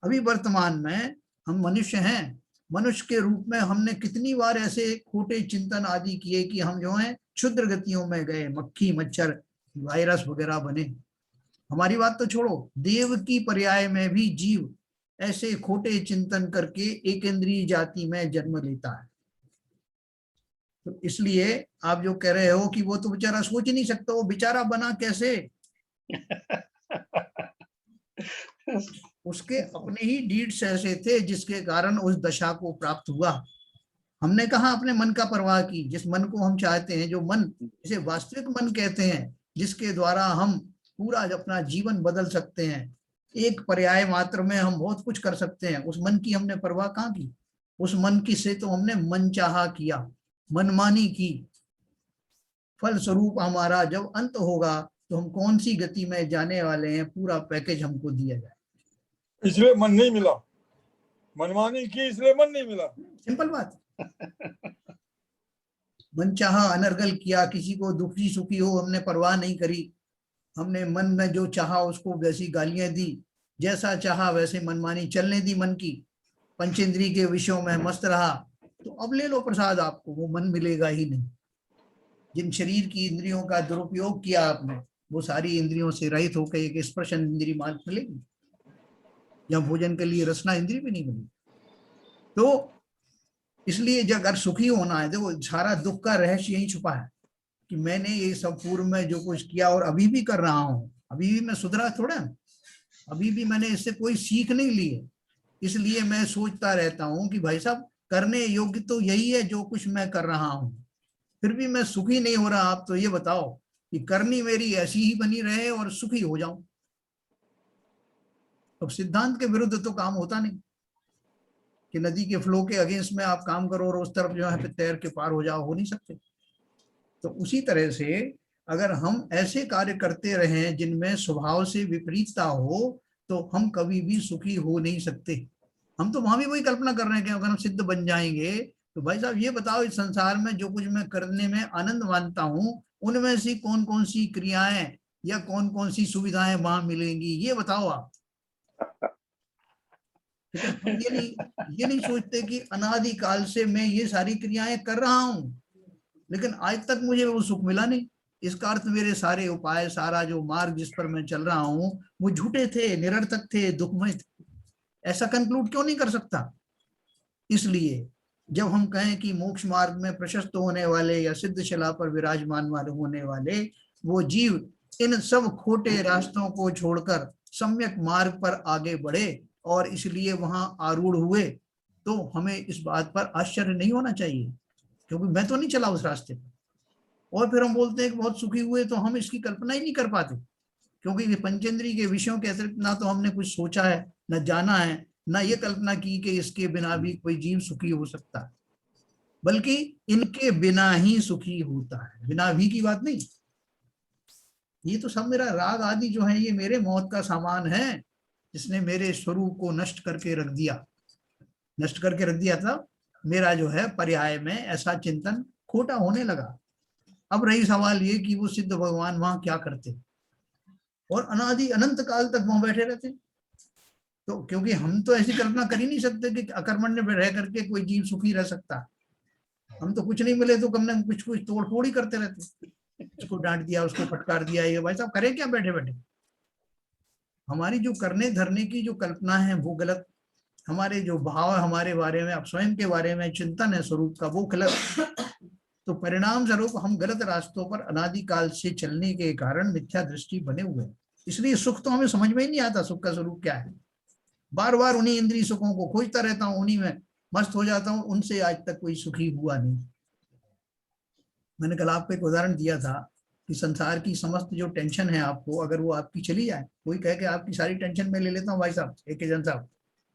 अभी वर्तमान में हम मनुष्य हैं, मनुष्य के रूप में हमने कितनी बार ऐसे खोटे चिंतन आदि किए कि हम जो है क्षुद्र गतियों में गए, मक्खी मच्छर वायरस वगैरह बने। हमारी बात तो छोड़ो, देव की पर्याय में भी जीव ऐसे खोटे चिंतन करके एक इंद्रिय जाति में जन्म लेता है। तो इसलिए आप जो कह रहे हो कि वो तो बेचारा सोच ही नहीं सकता, वो बेचारा बना कैसे? उसके अपने ही डीड्स ऐसे थे जिसके कारण उस दशा को प्राप्त हुआ। हमने कहा अपने मन का परवाह की, जिस मन को हम चाहते हैं, जो मन जिसे वास्तविक मन कहते हैं, जिसके द्वारा हम पूरा अपना जीवन बदल सकते हैं, एक पर्याय मात्र में हम बहुत कुछ कर सकते हैं, उस मन की हमने परवाह कहाँ की? उस मन की से तो हमने मनचाहा किया, मनमानी की। फल स्वरूप हमारा जब अंत होगा तो हम कौन सी गति में जाने वाले हैं, पूरा पैकेज हमको दिया जाए। इसलिए मन नहीं मिला, मनमानी की इसलिए मन नहीं मिला। सिंपल बात। मनचाहा अनर्गल किया, किसी को दुखी सुखी हो हमने परवाह नहीं करी, हमने मन में जो चाहा उसको वैसी गालियां दी, जैसा चाहा वैसे मनमानी चलने दी मन की, पंचेंद्रिय के विषयों में मस्त रहा। तो अब ले लो प्रसाद, आपको वो मन मिलेगा ही नहीं। जिन शरीर की इंद्रियों का दुरुपयोग किया आपने, वो सारी इंद्रियों से रहित होकर एक स्पर्श इंद्रिय मार्ग मिलेगी, या भोजन के लिए रसना इंद्रिय भी नहीं मिलेगी। तो इसलिए जब अगर सुखी होना है, देखो सारा दुख का रहस्य यही छुपा है कि मैंने ये सब पूर्व में जो कुछ किया और अभी भी कर रहा हूं, अभी भी मैं सुधरा थोड़ा, अभी भी मैंने इससे कोई सीख नहीं ली है। इसलिए मैं सोचता रहता हूं कि भाई साहब करने योग्य तो यही है जो कुछ मैं कर रहा हूं, फिर भी मैं सुखी नहीं हो रहा। आप तो ये बताओ कि करनी मेरी ऐसी ही बनी रहे और सुखी हो जाऊं। अब सिद्धांत के विरुद्ध तो काम होता नहीं कि नदी के फ्लो के अगेंस्ट में आप काम करो और उस तरफ जो है तैर के पार हो जाओ, हो नहीं सकते। तो उसी तरह से अगर हम ऐसे कार्य करते रहें जिनमें स्वभाव से विपरीतता हो तो हम कभी भी सुखी हो नहीं सकते। हम तो वहां भी वही कल्पना कर रहे हैं कि अगर हम सिद्ध बन जाएंगे तो भाई साहब ये बताओ, इस संसार में जो कुछ मैं करने में आनंद मानता हूँ उनमें से कौन कौन सी क्रियाएं या कौन कौन सी सुविधाएं वहां मिलेंगी, ये बताओ आप। लेकिन हम ये नहीं सोचते कि अनादिकाल से मैं ये सारी क्रियाएं कर रहा हूं लेकिन आज तक मुझे वो सुख मिला नहीं। इसका अर्थ मेरे सारे उपाय, सारा जो मार्ग जिस पर मैं चल रहा हूं वो झूठे थे, निरर्थक थे, दुखमय थे। ऐसा कंक्लूड क्यों नहीं कर सकता? इसलिए जब हम कहें कि मोक्ष मार्ग में प्रशस्त होने वाले या सिद्ध शिला पर विराजमान वाले होने वाले वो जीव इन सब खोटे रास्तों को छोड़कर सम्यक मार्ग पर आगे बढ़े और इसलिए वहां आरूढ़ हुए, तो हमें इस बात पर आश्चर्य नहीं होना चाहिए, क्योंकि मैं तो नहीं चला उस रास्ते पर। और फिर हम बोलते हैं कि बहुत सुखी हुए, तो हम इसकी कल्पना ही नहीं कर पाते, क्योंकि पंचेंद्रिय के विषयों के अतिरिक्त ना तो हमने कुछ सोचा है, न जाना है, ना ये कल्पना की कि इसके बिना भी कोई जीव सुखी हो सकता है, बल्कि इनके बिना ही सुखी होता है, बिना भी की बात नहीं। ये तो सब मेरा राग आदि जो है ये मेरे मौत का सामान है, जिसने मेरे स्वरूप को नष्ट करके रख दिया था। मेरा जो है पर्याय में ऐसा चिंतन खोटा होने लगा। अब रही सवाल ये कि वो सिद्ध भगवान वहां क्या करते और अनादि अनंत काल तक वहां बैठे रहते। तो क्योंकि हम तो ऐसी कल्पना कर ही नहीं सकते कि अकर्मण्य में रह करके कोई जीव सुखी रह सकता। हम तो कुछ नहीं मिले तो कम ने कुछ तोड़ फोड़ ही करते रहते, उसको डांट दिया, उसको फटकार दिया, ये भाई साहब करें क्या बैठे बैठे। हमारी जो करने धरने की जो कल्पना है वो गलत, हमारे जो भाव है हमारे बारे में, अब स्वयं के बारे में चिंतन है स्वरूप का, वो गलत। तो परिणाम स्वरूप हम गलत रास्तों पर अनादिकाल से चलने के कारण मिथ्या दृष्टि बने हुए हैं। इसलिए सुख तो हमें समझ में ही नहीं आता, सुख का स्वरूप क्या है। बार बार उन्हीं इंद्रिय सुखों को खोजता रहता हूँ, उन्हीं में मस्त हो जाता हूँ, उनसे आज तक कोई सुखी हुआ नहीं। मैंने कल आपको एक उदाहरण दिया था कि संसार की समस्त जो टेंशन है आपको, अगर वो आपकी चली जाए, कोई कहे कि आपकी सारी टेंशन मैं ले लेता हूँ भाई साहब, एक जन साहब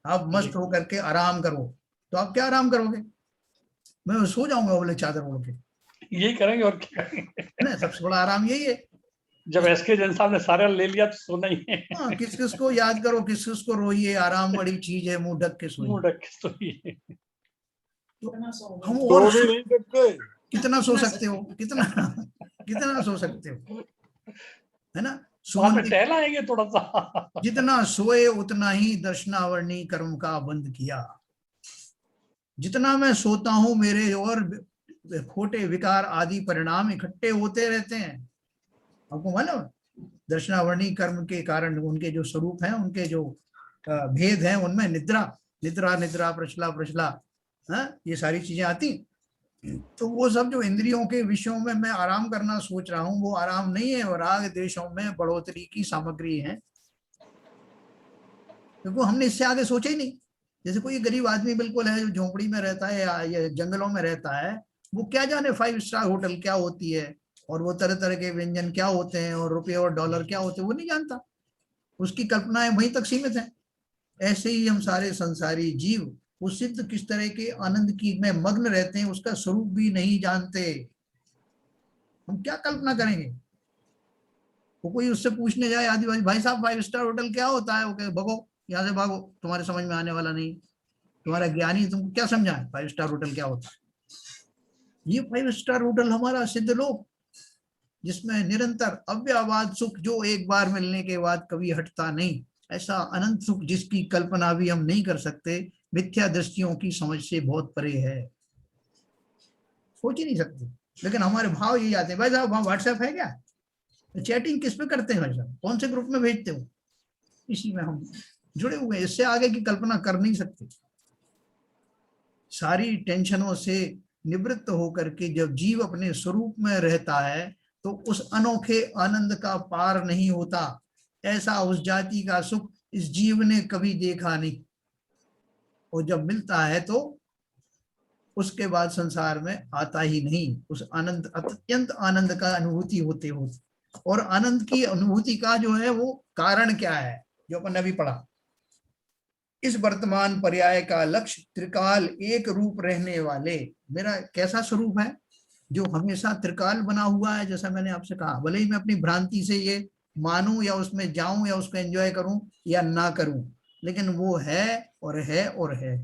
आप मस्त होकर के आराम करो, तो आप क्या आराम करोगे? मैं सो जाऊंगा बोले चादर ओढ़ के, यही करेंगे और क्या करेंगे। है ना? सबसे बड़ा आराम यही है। जब एसके जैन साहब ने सारा ले लिया तो सोना ही है। हाँ, किस किस को याद करो, किस किस को रोइए, आराम बड़ी चीज है, मुंह ढक के सोइए। मुंह ढक के सोइए। हम सो और भी नहीं सकते। कितना सो सकते हो, कितना सो सकते हो, है ना? वहां पे सुमन टहल आएंगे थोड़ा सा। जितना सोए उतना ही दर्शनावरणी कर्म का बंद किया। जितना मैं सोता हूं मेरे और खोटे विकार आदि परिणाम इकट्ठे होते रहते हैं। आपको मालूम, दर्शनावरणी कर्म के कारण उनके जो स्वरूप हैं, उनके जो भेद हैं, उनमें निद्रा निद्रा निद्रा प्रचला प्रचला, ये सारी चीजें आती। तो वो सब जो इंद्रियों के विषयों में मैं आराम करना सोच रहा हूँ, वो आराम नहीं है, और राग देशों में बढ़ोतरी की सामग्री है, क्योंकि हमने इससे आगे सोचा ही नहीं। जैसे कोई गरीब आदमी बिल्कुल है जो झोपड़ी में रहता है या जंगलों में रहता है, वो क्या जाने 5 स्टार होटल क्या होती है और वो तरह तरह के व्यंजन क्या होते हैं और रुपये और डॉलर क्या होते हैं, वो नहीं जानता। उसकी कल्पनाएं वहीं तक सीमित हैं। ऐसे ही हम सारे संसारी जीव वो सिद्ध किस तरह के आनंद की में मग्न रहते हैं, उसका स्वरूप भी नहीं जानते। हम क्या कल्पना करेंगे? वो कोई उससे पूछने जाए आदिवासी, भाई साहब 5 स्टार होटल क्या होता है? वो कहे भगो यहाँ से, भागो, तुम्हारे समझ में आने वाला नहीं, तुम्हारा ज्ञानी तुमको क्या समझा है 5 स्टार होटल क्या होता है। ये 5 स्टार होटल हमारा सिद्ध लोक, जिसमें निरंतर अव्यवहार्य सुख जो एक बार मिलने के बाद कभी हटता नहीं, ऐसा अनंत सुख जिसकी कल्पना भी हम नहीं कर सकते, मिथ्या दृष्टियों की समझ से बहुत परे है, सोच ही नहीं सकते। लेकिन हमारे भाव यही आते हैं, भाई साहब वहां व्हाट्सएप है क्या? तो चैटिंग किस पे करते हैं भाई साहब, कौन से ग्रुप में भेजते हो? इसी में हम जुड़े हुए, इससे आगे की कल्पना कर नहीं सकते। सारी टेंशनों से निवृत्त होकर के जब जीव अपने स्वरूप में रहता है तो उस अनोखे आनंद का पार नहीं होता। ऐसा उस जाति का सुख इस जीव ने कभी देखा नहीं, और जब मिलता है तो उसके बाद संसार में आता ही नहीं। उस आनंद, अत्यंत आनंद का अनुभूति होते होते, और आनंद की अनुभूति का जो है वो कारण क्या है, जो अपन ने अभी पढ़ा, इस वर्तमान पर्याय का लक्ष्य त्रिकाल एक रूप रहने वाले, मेरा कैसा स्वरूप है, जो हमेशा त्रिकाल बना हुआ है। जैसा मैंने आपसे कहा, भले ही मैं अपनी भ्रांति से ये मानूं या उसमें जाऊं या उसको एंजॉय करूं या ना करूं, लेकिन वो है और है और है,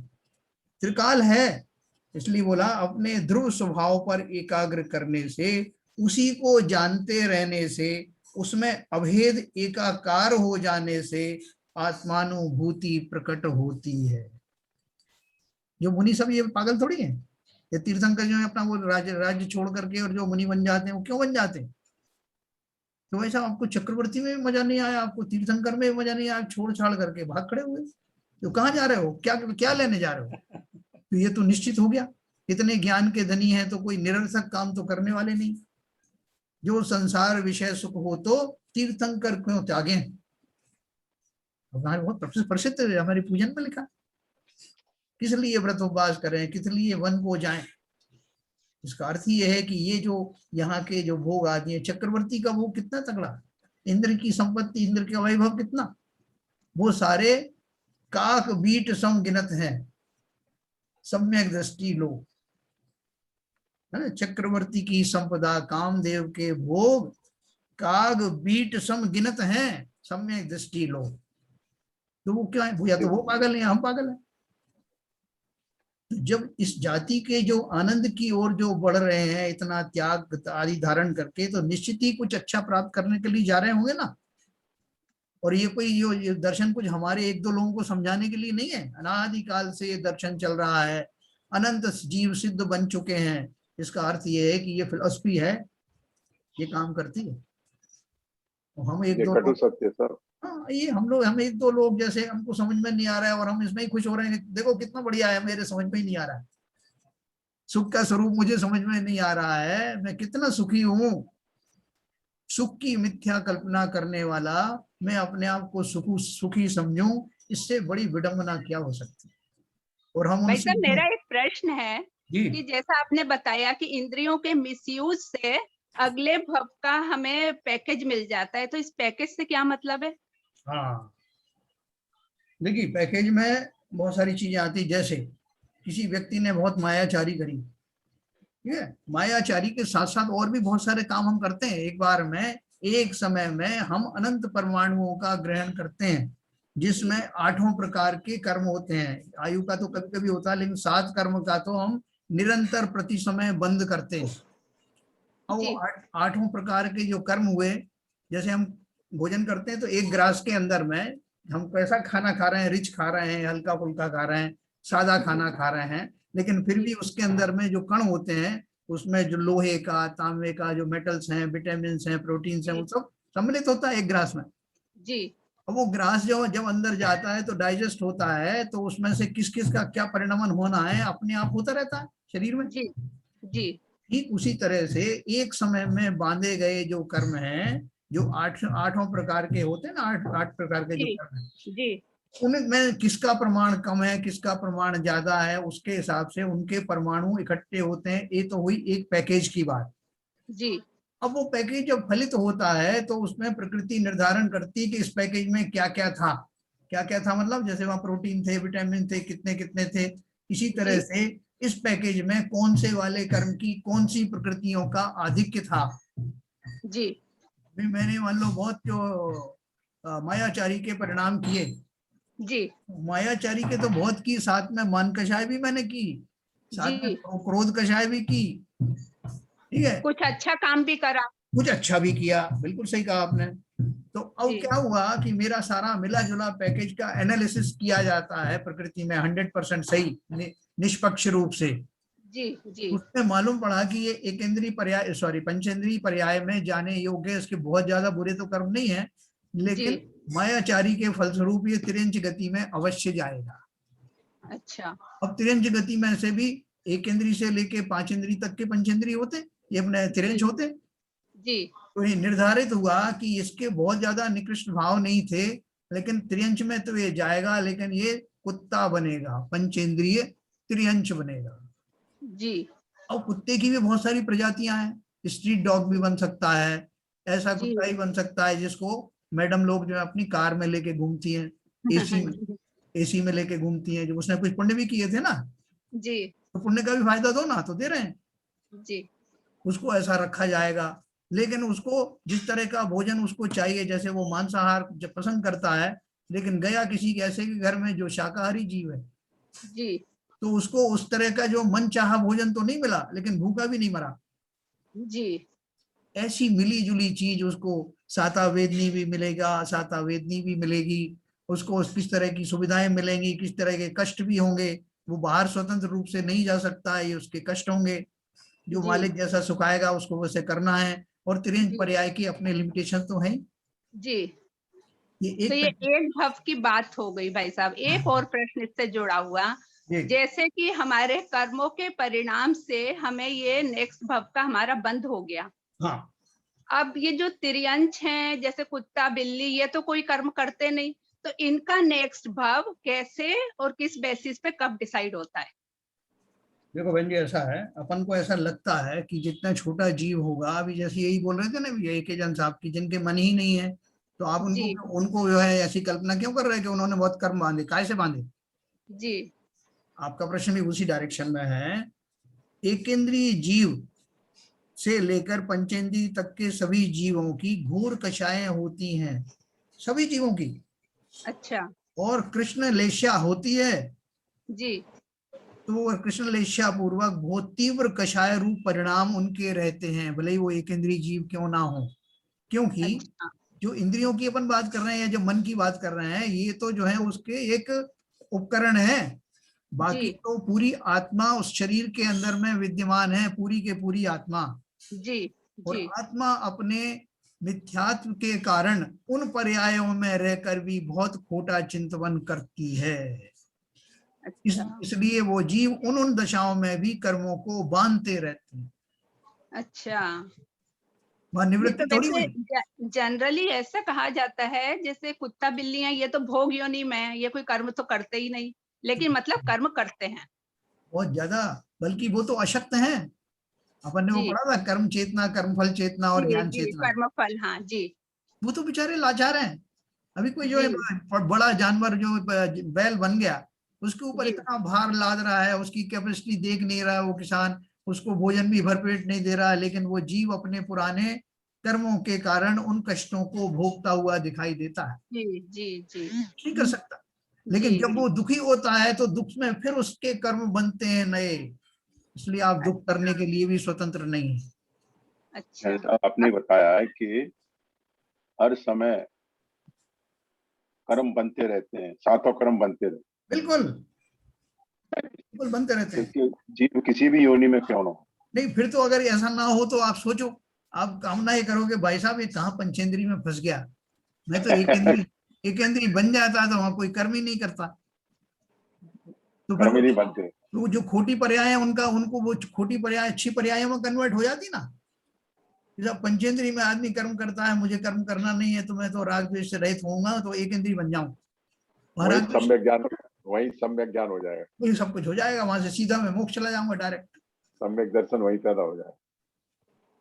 त्रिकाल है। इसलिए बोला अपने ध्रुव स्वभाव पर एकाग्र करने से, उसी को जानते रहने से, उसमें अभेद एकाकार हो जाने से आत्मानुभूति प्रकट होती है। जो मुनि सब ये पागल थोड़ी है, ये तीर्थंकर जो है अपना वो राज्य छोड़ करके और जो मुनि बन जाते हैं, वो क्यों बन जाते हैं? तो वैसा आपको चक्रवर्ती में भी मजा नहीं आया, आपको तीर्थंकर में भी मजा नहीं आया, छोड़ छाड़ करके भाग खड़े हुए। तो कहाँ जा रहे हो, क्या क्या लेने जा रहे हो? तो ये तो निश्चित हो गया, इतने ज्ञान के धनी हैं तो कोई निरर्थक काम तो करने वाले नहीं। जो संसार विषय सुख हो तो तीर्थंकर क्यों त्यागे? हमारे बहुत प्रसिद्ध है, हमारी पूजन में लिखा, किस लिए व्रत उपवास करें, किस लिए वन को जाएं। इसका अर्थ ही है कि ये जो यहाँ के जो भोग आदि है, चक्रवर्ती का भोग कितना तगड़ा, इंद्र की संपत्ति, इंद्र का वैभव कितना, वो सारे काक बीट सम गिनत हैं, सम्यक दृष्टि लो, है ना। चक्रवर्ती की संपदा, कामदेव के भोग काग बीट सम गिनत हैं, सम्यक दृष्टि लो। तो वो क्या है, या तो वो पागल है, हम पागल है। तो जब इस जाति के जो आनंद की ओर जो बढ़ रहे हैं, इतना त्याग आदि धारण करके, तो निश्चित ही कुछ अच्छा प्राप्त करने के लिए जा रहे होंगे ना। और ये कोई ये दर्शन कुछ हमारे एक दो लोगों को समझाने के लिए नहीं है, अनादिकाल से ये दर्शन चल रहा है, अनंत जीव सिद्ध बन चुके हैं। इसका अर्थ ये है कि ये फिलॉसफी है, ये काम करती है। हम एक दो लोग, सत्य सर, हाँ, ये हम एक दो लोग जैसे हमको समझ में नहीं आ रहा है और हम इसमें ही खुश हो रहे हैं, देखो कितना बढ़िया है, मेरे समझ में ही नहीं आ रहा है, सुख का स्वरूप मुझे समझ में नहीं आ रहा है, मैं कितना सुखी हूं। सुख की मिथ्या कल्पना करने वाला मैं अपने आप को सुखी समझूं, इससे बड़ी विडंबना क्या हो सकती है। और हम भाई साहब, मेरा एक प्रश्न है जी, कि जैसा आपने बताया कि इंद्रियों के मिसयूज से अगले भव का हमें पैकेज मिल जाता है, तो इस पैकेज से क्या मतलब है? हाँ देखिए, पैकेज में बहुत सारी चीजें आती, जैसे किसी व्यक्ति ने बहुत मायाचारी करी, ठीक है, मायाचारी के साथ साथ और भी बहुत सारे काम हम करते हैं। एक बार में, एक समय में हम अनंत परमाणुओं का ग्रहण करते हैं, जिसमें 8 प्रकार के कर्म होते हैं। आयु का तो कभी कभी होता है, लेकिन 7 कर्म का तो हम निरंतर प्रति समय बंद करते हैं। और वो 8 प्रकार के जो कर्म हुए, जैसे हम भोजन करते हैं तो एक ग्रास के अंदर में हम कैसा खाना खा रहे हैं, रिच खा रहे हैं, हल्का फुल्का खा रहे हैं, सादा खाना खा रहे हैं, लेकिन फिर भी उसके अंदर में जो कण होते हैं, उसमें जो लोहे का, तांबे का जो मेटल्स हैं, विटामिन हैं, प्रोटीन्स हैं, वो सब सम्मिलित होता है एक ग्रास में जी। अब वो ग्रास जो जब अंदर जाता है तो डाइजेस्ट होता है, तो उसमें से किस किस का क्या परिणमन होना है अपने आप होता रहता है शरीर में। जी जी। ठीक उसी तरह से एक समय में बांधे गए जो कर्म हैं, जो 8 प्रकार के होते हैं ना, 8 प्रकार के जो कर्म हैं, जी। उनमें किसका प्रमाण कम है, किसका प्रमाण ज्यादा है, उसके हिसाब से उनके परमाणु इकट्ठे होते हैं। ये तो हुई एक पैकेज की बात जी। अब वो पैकेज जब फलित होता है तो उसमें प्रकृति निर्धारण करती है कि इस पैकेज में क्या क्या था, क्या क्या था, मतलब जैसे वहां प्रोटीन थे, विटामिन थे, कितने कितने थे। इसी तरह से इस पैकेज में कौन से वाले कर्म की कौन सी प्रकृतियों का आधिक्य था। जी। मैंने मान लो बहुत जो मायाचारी के परिणाम किए, जी। मायाचारी के तो बहुत की, साथ में मन कषाय भी मैंने की, साथ में क्रोध कषाय भी की, ठीक है, कुछ अच्छा काम भी करा, कुछ अच्छा भी किया, बिल्कुल सही कहा आपने। तो अब क्या हुआ कि मेरा सारा मिला जुला पैकेज का एनालिसिस किया जाता है प्रकृति में 100% सही, निष्पक्ष रूप से। जी जी। उसमें मालूम पड़ा कि ये एकेंद्रीय पर्याय, सॉरी, पंचेंद्रीय पर्याय में जाने योग्य, इसके बहुत ज्यादा बुरे तो कर्म नहीं है, लेकिन मायाचारी के फलस्वरूप ये तिरंज गति में अवश्य जाएगा। अच्छा। अब तिरंज गति में से भी एकेंद्रीय से लेके 5 इंद्रिय तक के पंचेंद्रिय होते, ये अपने तिरंज होते जी। तो ये निर्धारित हुआ कि इसके बहुत ज्यादा निकृष्ट भाव नहीं थे, लेकिन त्रियंश में तो ये जाएगा, लेकिन ये कुत्ता बनेगा, पंचेंद्रिय त्रियंश बनेगा। जी और कुत्ते की भी बहुत सारी प्रजातियां हैं, स्ट्रीट डॉग भी बन सकता है, ऐसा जी कुत्ता ही बन सकता है जिसको मैडम लोग जो है अपनी कार में लेके घूमती हैं, एसी में लेके घूमती हैं। जो उसने कुछ पुण्य भी किए थे ना, जी तो पुण्य का भी फायदा दो ना, तो दे रहे हैं। जी उसको ऐसा रखा जाएगा। लेकिन उसको जिस तरह का भोजन उसको चाहिए, जैसे वो मांसाहार जब पसंद करता है, लेकिन गया किसी के ऐसे के घर में जो शाकाहारी जीव है, जी तो उसको उस तरह का जो मन चाहा भोजन तो नहीं मिला, लेकिन भूखा भी नहीं मरा। जी ऐसी मिली जुली चीज उसको साता वेदनी भी मिलेगा, साता वेदनी भी मिलेगी। उसको किस तरह की सुविधाएं मिलेंगी, किस तरह के कष्ट भी होंगे। वो बाहर स्वतंत्र रूप से नहीं जा सकता है, ये उसके कष्ट होंगे। जो जी मालिक जैसा सुखाएगा उसको वैसे करना है। और त्रिंज जी पर्याय की अपने लिमिटेशन तो है। जी। ये तो एक ये एक भव की बात हो गई भाई साहब। एक और प्रश्न इससे जुड़ा हुआ, एक जैसे कि हमारे कर्मों के परिणाम से हमें ये नेक्स्ट भव का हमारा बंद हो गया। हाँ, अब ये जो तिर्यंश हैं, जैसे कुत्ता बिल्ली, ये तो कोई कर्म करते नहीं, तो इनका नेक्स्ट भव कैसे और किस बेसिस पे कब डिसाइड होता है? देखो बहन जी, ऐसा है, अपन को ऐसा लगता है कि जितना छोटा जीव होगा, अभी जैसे यही बोल रहे थे ना ये के जन साहब की, जिनके मन ही नहीं है, तो आप उनको जी उनको जो है ऐसी कल्पना क्यों कर रहे हैं कि उन्होंने बहुत कर्म बांधे, काय से बांधे? जी आपका प्रश्न भी उसी डायरेक्शन में है। एकेंद्रीय जीव से लेकर पंचेंद्रीय तक के सभी जीवों की घूर कषायें होती हैं, सभी जीवों की। अच्छा और कृष्ण लेश्या होती है, जी तो वो कृष्ण लेश्या पूर्वक बहुत तीव्र कषाय रूप परिणाम उनके रहते हैं, भले ही वो एक इंद्रिय जीव क्यों ना हो। क्योंकि अच्छा जो इंद्रियों की अपन बात कर रहे हैं या जो मन की बात कर रहे हैं, ये तो जो है उसके एक उपकरण है। जी बाकी तो पूरी आत्मा उस शरीर के अंदर में विद्यमान है, पूरी के पूरी आत्मा। जी और जी आत्मा अपने मिथ्यात्व के कारण उन पर्यायों में रहकर भी बहुत खोटा चिंतन करती है। अच्छा इसलिए वो जीव उन उन दशाओं में भी कर्मों को बांधते रहते हैं। अच्छा। वहां नहीं निवृत्ति तो थोड़ी वैसे हुई। जनरली ऐसा कहा जाता है, जैसे कुत्ता बिल्लियां ये तो भोग योनि में है, ये कोई कर्म तो करते ही नहीं, लेकिन मतलब कर्म करते हैं। बहुत ज्यादा, बल्कि वो तो अशक्त हैं। अपन ने वो जी पढ़ा था, कर्म चेतना, कर्म फल चेतना और जी ज्ञान जी चेतना। कर्म फल, हाँ जी वो तो बेचारे लाचार हैं। अभी कोई जो जी है बड़ा जानवर जो बैल बन गया, उसके ऊपर जी इतना भार लाद रहा है, उसकी कैपेसिटी देख नहीं रहा है वो किसान, उसको भोजन भी भरपेट नहीं दे रहा है, लेकिन वो जीव अपने पुराने कर्मों के कारण उन कष्टों को भोगता हुआ दिखाई देता है। जी जी जी नहीं कर सकता। जी लेकिन जब वो दुखी होता है तो दुख में फिर उसके कर्म बनते हैं नए। इसलिए आप दुख करने के लिए भी स्वतंत्र नहीं है। अच्छा। जैसा आपने बताया है कि हर समय कर्म बनते रहते हैं, सातों कर्म बनते रहते बिल्कुल बिल्कुल बनते रहते हैं, हैं। क्योंकि जीव किसी भी योनि में क्यों ना हो। नहीं, फिर तो अगर ऐसा ना हो तो आप सोचो, आप कामना ये करोगे भाई साहब ये कहाँ पंचेंद्री में फंस गया, मैं तो एक केंद्री बन जाता तो वहां कोई कर्म ही नहीं करता। तो फिर कर्म ही नहीं बनते। वो जो खोटी पर्याय है उनका, उनको वो खोटी पर्याय अच्छी पर्यायों में कन्वर्ट हो जाती ना। जब पंचेंद्री में आदमी कर्म करता है, मुझे कर्म करना नहीं है तो मैं तो राग द्वेष से रहित होऊंगा, तो एक इंद्री बन जाऊं, वहां वही राग द्वेष, सम्यक ज्ञान, वही सम्यक ज्ञान हो जाएगा, वही सब कुछ हो जाएगा, वहां से सीधा मैं मोक्ष चला जाऊंगा डायरेक्ट। सम्यक दर्शन वही पैदा हो जाएगा।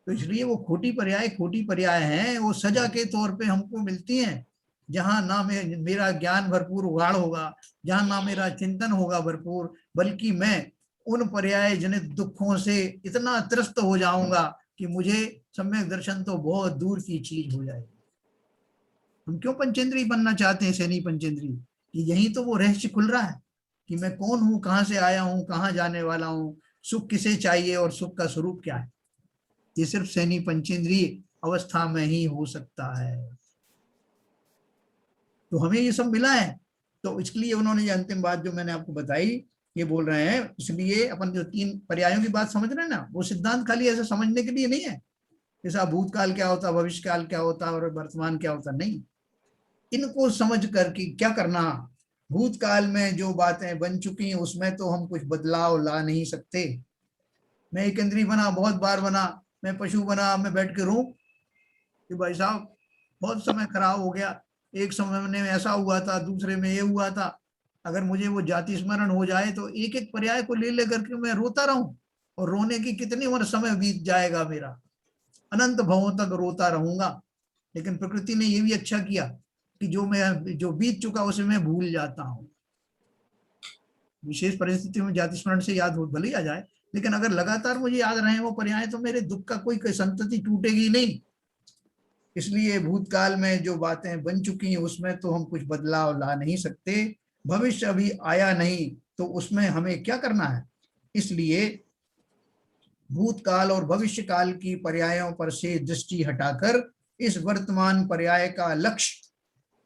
तो इसलिए वो खोटी पर्याय हैं, वो सजा के तौर पे हमको मिलती हैं। जहां ना मेरा ज्ञान भरपूर उगाड़ होगा, जहां ना मेरा चिंतन होगा भरपूर, बल्कि मैं उन पर्याय जनित दुखों से इतना त्रस्त हो जाऊंगा कि मुझे सम्यक दर्शन तो बहुत दूर की चीज हो जाएगी। हम क्यों पंचेंद्री बनना चाहते हैं, सैनी पंचेंद्री, कि यही तो वो रहस्य खुल रहा है कि मैं कौन हूं, कहां से आया हूं, कहां जाने वाला हूं, सुख किसे चाहिए और सुख का स्वरूप क्या है। ये सिर्फ सैनी पंचेंद्रीय अवस्था में ही हो सकता है। तो हमें ये सब मिला है। तो इसलिए उन्होंने ये अंतिम बात जो मैंने आपको बताई, ये बोल रहे हैं, इसलिए अपन जो तीन पर्यायों की बात समझ रहे हैं ना, वो सिद्धांत खाली ऐसे समझने के लिए नहीं है, जैसा भूतकाल क्या होता, भविष्य काल क्या होता और वर्तमान क्या होता, नहीं। इनको समझ कर कि क्या करना, भूतकाल में जो बातें बन चुकी हैं उसमें तो हम कुछ बदलाव ला नहीं सकते। मैं एक इंद्री बना, बहुत बार बना, मैं पशु बना, मैं बैठ के रो कि भाई साहब बहुत समय खराब हो गया, एक समय में ऐसा हुआ था, दूसरे में ये हुआ था। अगर मुझे वो जाति स्मरण हो जाए तो एक एक पर्याय को ले लेकर के मैं रोता रहूं, और रोने की कितनी उम्र समय बीत जाएगा मेरा, अनंत भवों तक रोता रहूंगा। लेकिन प्रकृति ने ये भी अच्छा किया कि जो बीत चुका उसे मैं भूल जाता हूँ। विशेष परिस्थिति में जाति स्मरण से याद हो भले ही आ जाए, लेकिन अगर लगातार मुझे याद रहे वो पर्याय तो मेरे दुख का कोई संतति टूटेगी नहीं। इसलिए भूतकाल में जो बातें बन चुकी हैं उसमें तो हम कुछ बदलाव ला नहीं सकते, भविष्य अभी आया नहीं तो उसमें हमें क्या करना है। इसलिए भूतकाल और भविष्य काल की पर्यायों पर से दृष्टि हटाकर इस वर्तमान पर्याय का लक्ष्य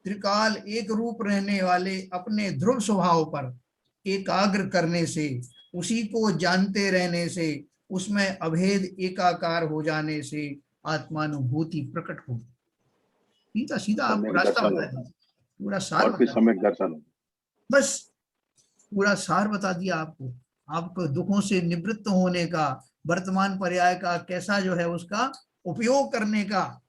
त्रिकाल एक रूप रहने वाले अपने ध्रुव स्वभाव पर एकाग्र करने से, उसी को जानते रहने से, उसमें अभेद एकाकार हो जाने से आत्मानुभूति प्रकट होगी। सीधा सीधा आपको रास्ता बता दिया, पूरा सार बता दिया, बस पूरा सार बता दिया आपको। आपको दुखों से निवृत्त होने का, वर्तमान पर्याय का कैसा जो है उसका उपयोग करने का,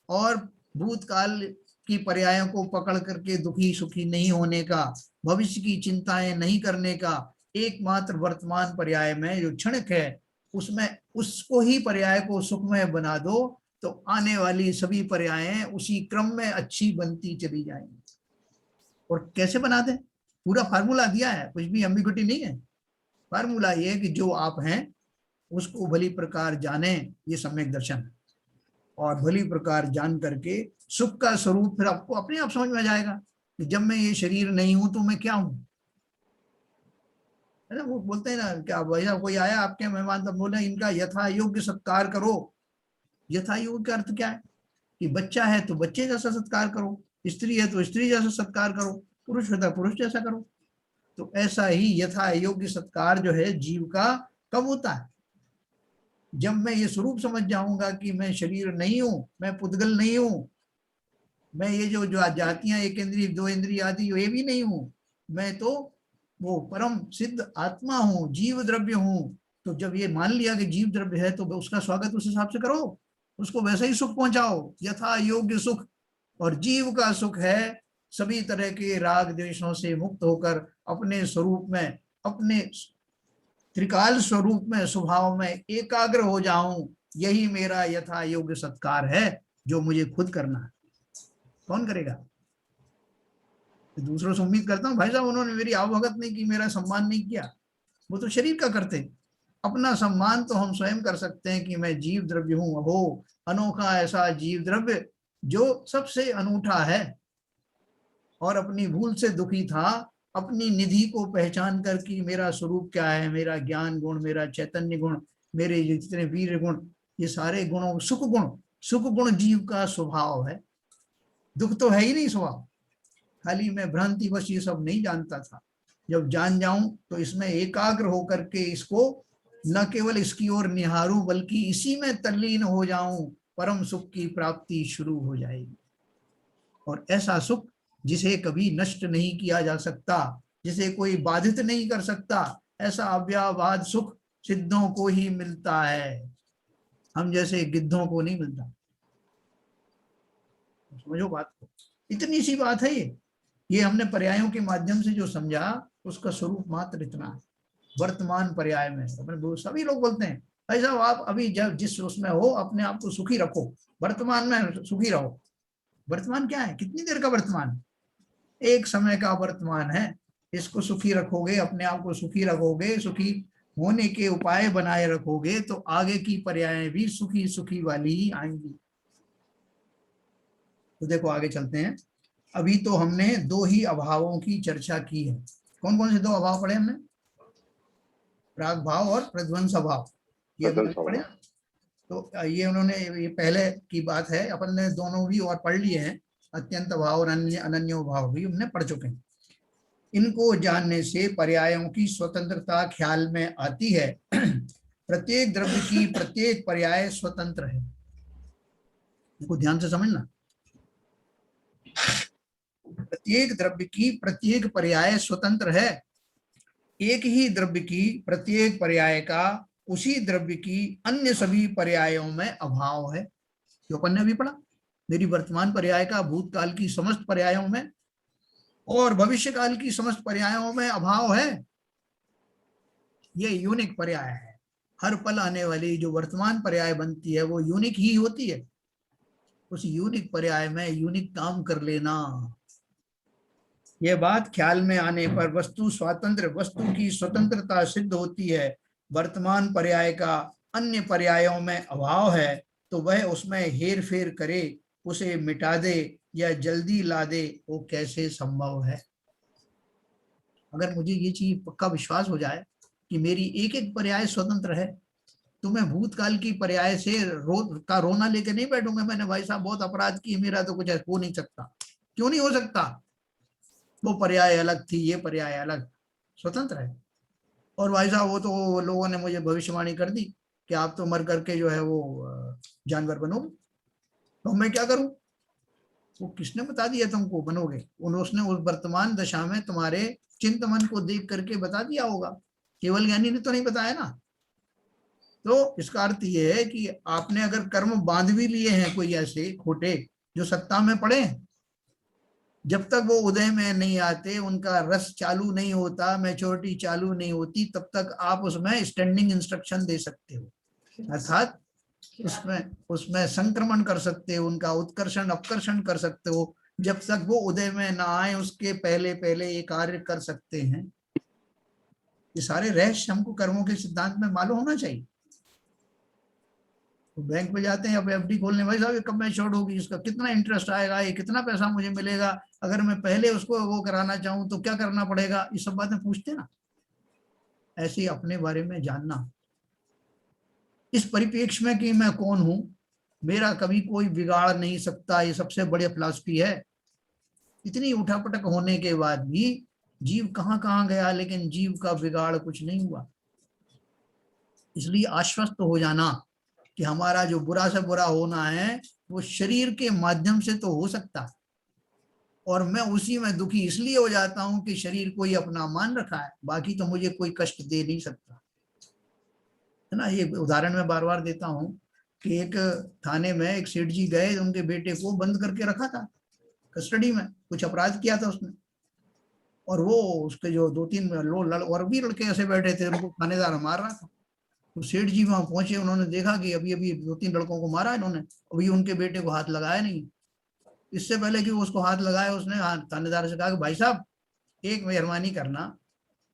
और भूतकाल की पर्यायों को पकड़ करके दुखी सुखी नहीं होने का, भविष्य की चिंताएं नहीं करने का, एकमात्र वर्तमान पर्याय में जो क्षणिक है उसमें उसको ही पर्याय को सुखमय बना दो तो आने वाली सभी पर्यायें उसी क्रम में अच्छी बनती चली जाएंगी। और कैसे बना दें, पूरा फार्मूला दिया है, कुछ भी एम्बिग्युइटी नहीं है। फार्मूला ये है कि जो आप हैं उसको भली प्रकार जाने, ये सम्यक दर्शन है। और भली प्रकार जान करके सुख का स्वरूप फिर आपको अपने आप समझ में आ जाएगा कि जब मैं ये शरीर नहीं हूं तो मैं क्या हूं, है ना। वो बोलते हैं ना, क्या भैया कोई आया आपके मेहमान तो बोले इनका यथा योग्य सत्कार करो। यथा योग्य का अर्थ क्या है कि बच्चा है तो बच्चे जैसा सत्कार करो, स्त्री है तो स्त्री जैसा सत्कार करो, पुरुष है तो पुरुष जैसा करो। तो ऐसा ही यथा योग्य सत्कार जो है जीव का कब होता है, जब मैं ये स्वरूप समझ जाऊंगा कि मैं शरीर नहीं हूं, मैं पुद्गल नहीं हूं, मैं ये जो जातियां एक इंद्रिय दो इंद्रिय आदि ये भी नहीं हूं, मैं तो वो परम सिद्ध आत्मा हूं, जीव द्रव्य हूं। तो जब ये मान लिया कि जीव द्रव्य है तो उसका स्वागत उस हिसाब से करो, उसको वैसा ही सुख पहुंचाओ, यथा योग्य सुख। और जीव का सुख है सभी तरह के राग द्वेषों से मुक्त होकर अपने स्वरूप में, अपने त्रिकाल स्वरूप में, स्वभाव में एकाग्र हो जाऊं। यही मेरा यथा योग्य सत्कार है जो मुझे खुद करना है। कौन करेगा? दूसरों से उम्मीद करता हूँ भाई साहब उन्होंने मेरी आवभगत नहीं की, मेरा सम्मान नहीं किया, वो तो शरीर का करते। अपना सम्मान तो हम स्वयं कर सकते हैं कि मैं जीव द्रव्य हूं। अहो अनोखा ऐसा जीव द्रव्य जो सबसे अनूठा है और अपनी भूल से दुखी था, अपनी निधि को पहचान कर कि मेरा स्वरूप क्या है, मेरा ज्ञान गुण, मेरा चैतन्य गुण, मेरे जितने वीर गुण, ये सारे गुणों, सुख गुण जीव का स्वभाव है। दुख तो है ही नहीं स्वभाव, खाली मैं भ्रांतिवश ये सब नहीं जानता था। जब जान जाऊं तो इसमें एकाग्र होकर के इसको न केवल इसकी ओर निहारूं बल्कि इसी में तल्लीन हो जाऊं, परम सुख की प्राप्ति शुरू हो जाएगी। और ऐसा सुख जिसे कभी नष्ट नहीं किया जा सकता, जिसे कोई बाधित नहीं कर सकता, ऐसा अव्यावाद सुख सिद्धों को ही मिलता है, हम जैसे गिद्धों को नहीं मिलता। समझो बात को, इतनी सी बात है ये हमने पर्यायों के माध्यम से जो समझा उसका स्वरूप मात्र इतना है। वर्तमान पर्याय में सभी लोग बोलते हैं भाई साहब आप अभी जब जिस उसमें हो अपने आप को सुखी रखो, वर्तमान में सुखी रहो। वर्तमान क्या है? कितनी देर का वर्तमान? एक समय का वर्तमान है। इसको सुखी रखोगे, अपने आप को सुखी रखोगे, सुखी होने के उपाय बनाए रखोगे तो आगे की पर्यायें भी सुखी सुखी वाली ही आएंगी। तो देखो आगे चलते हैं। अभी तो हमने दो ही अभावों की चर्चा की है। कौन कौन से दो अभाव पढ़े हमने? प्राग भाव और प्रध्वंस भाव, ये पढ़े। तो ये उन्होंने, ये पहले की बात है, अपन ने दोनों भी और पढ़ लिए हैं। अत्यंत भाव और अनन्यो भाव भी हमने पढ़ चुके हैं। इनको जानने से पर्यायों की स्वतंत्रता ख्याल में आती है। प्रत्येक द्रव्य की प्रत्येक पर्याय स्वतंत्र है। इनको ध्यान से समझना। प्रत्येक द्रव्य की प्रत्येक पर्याय स्वतंत्र है। एक ही द्रव्य की प्रत्येक पर्याय का उसी द्रव्य की अन्य सभी पर्यायों में अभाव है। जो अपन ने अभी पढ़ा, मेरी वर्तमान पर्याय का भूतकाल की समस्त पर्यायों में और भविष्य काल की समस्त पर्यायों में अभाव है। ये यूनिक पर्याय है। हर पल आने वाली जो वर्तमान पर्याय बनती है वो यूनिक ही होती है। उस यूनिक पर्याय में यूनिक काम कर लेना। यह बात ख्याल में आने पर वस्तु की स्वतंत्रता सिद्ध होती है। वर्तमान पर्याय का अन्य पर्यायों में अभाव है तो वह उसमें हेर फेर करे, उसे मिटा दे या जल्दी ला दे, वो कैसे संभव है। अगर मुझे ये चीज पक्का विश्वास हो जाए कि मेरी एक एक पर्याय स्वतंत्र है तो मैं भूतकाल की पर्याय से रोना लेके नहीं बैठूंगा, मैंने भाई साहब बहुत अपराध किए, मेरा तो कुछ हो नहीं सकता। क्यों नहीं हो सकता? वो पर्याय अलग थी, ये पर्याय अलग, स्वतंत्र है। और भाई साहब वो तो लोगों ने मुझे भविष्यवाणी कर दी कि आप तो मर करके जो है वो जानवर बनोगे, तो मैं क्या करूं? वो किसने बता दिया तुमको बनोगे? उसने उस वर्तमान दशा में तुम्हारे चिंतन को देख करके बता दिया होगा, केवल ज्ञानी ने तो नहीं बताया ना। तो इसका अर्थ ये है कि आपने अगर कर्म बांध भी लिए हैं कोई ऐसे खोटे जो सत्ता में पड़े, जब तक वो उदय में नहीं आते, उनका रस चालू नहीं होता, मैच्योरिटी चालू नहीं होती, तब तक आप उसमें स्टैंडिंग इंस्ट्रक्शन दे सकते हो, अर्थात उसमें संक्रमण कर सकते हो, उनका उत्कर्षण अपकर्षण कर सकते हो। जब तक वो उदय में ना आए उसके पहले पहले ये कार्य कर सकते हैं। ये सारे रहस्य हमको कर्मों के सिद्धांत में मालूम होना चाहिए। तो बैंक में जाते हैं अब एफडी खोलने, भाई साहब ये कब मैच्योर होगी, इसका कितना इंटरेस्ट आएगा, ये कितना पैसा मुझे मिलेगा, अगर मैं पहले उसको वो कराना चाहूं तो क्या करना पड़ेगा, ये सब बातें पूछते ना। ऐसे ही अपने बारे में जानना, इस परिप्रेक्ष्य में कि मैं कौन हूं, मेरा कभी कोई बिगाड़ नहीं सकता, ये सबसे बड़ी फिलॉसफी है। इतनी उठापटक होने के बाद भी जीव कहां कहां गया, लेकिन जीव का बिगाड़ कुछ नहीं हुआ। इसलिए आश्वस्त हो जाना कि हमारा जो बुरा से बुरा होना है वो शरीर के माध्यम से तो हो सकता है, और मैं उसी में दुखी इसलिए हो जाता हूं कि शरीर को ही अपना मान रखा है, बाकी तो मुझे कोई कष्ट दे नहीं सकता, है ना। ये उदाहरण मैं बार बार देता हूं कि एक थाने में एक सेठ जी गए, उनके बेटे को बंद करके रखा था कस्टडी में, कुछ अपराध किया था उसने, और वो उसके जो 2-3 और भी लड़के ऐसे बैठे थे, उनको थानेदार मार रहा था। तो सेठ जी वहां पहुंचे, उन्होंने देखा कि अभी अभी 2-3 लड़कों को मारा इन्होंने, अभी उनके बेटे को हाथ लगाया नहीं। इससे पहले कि उसको हाथ लगाया, उसने थानेदार से कहा कि भाई साहब एक मेहरबानी करना,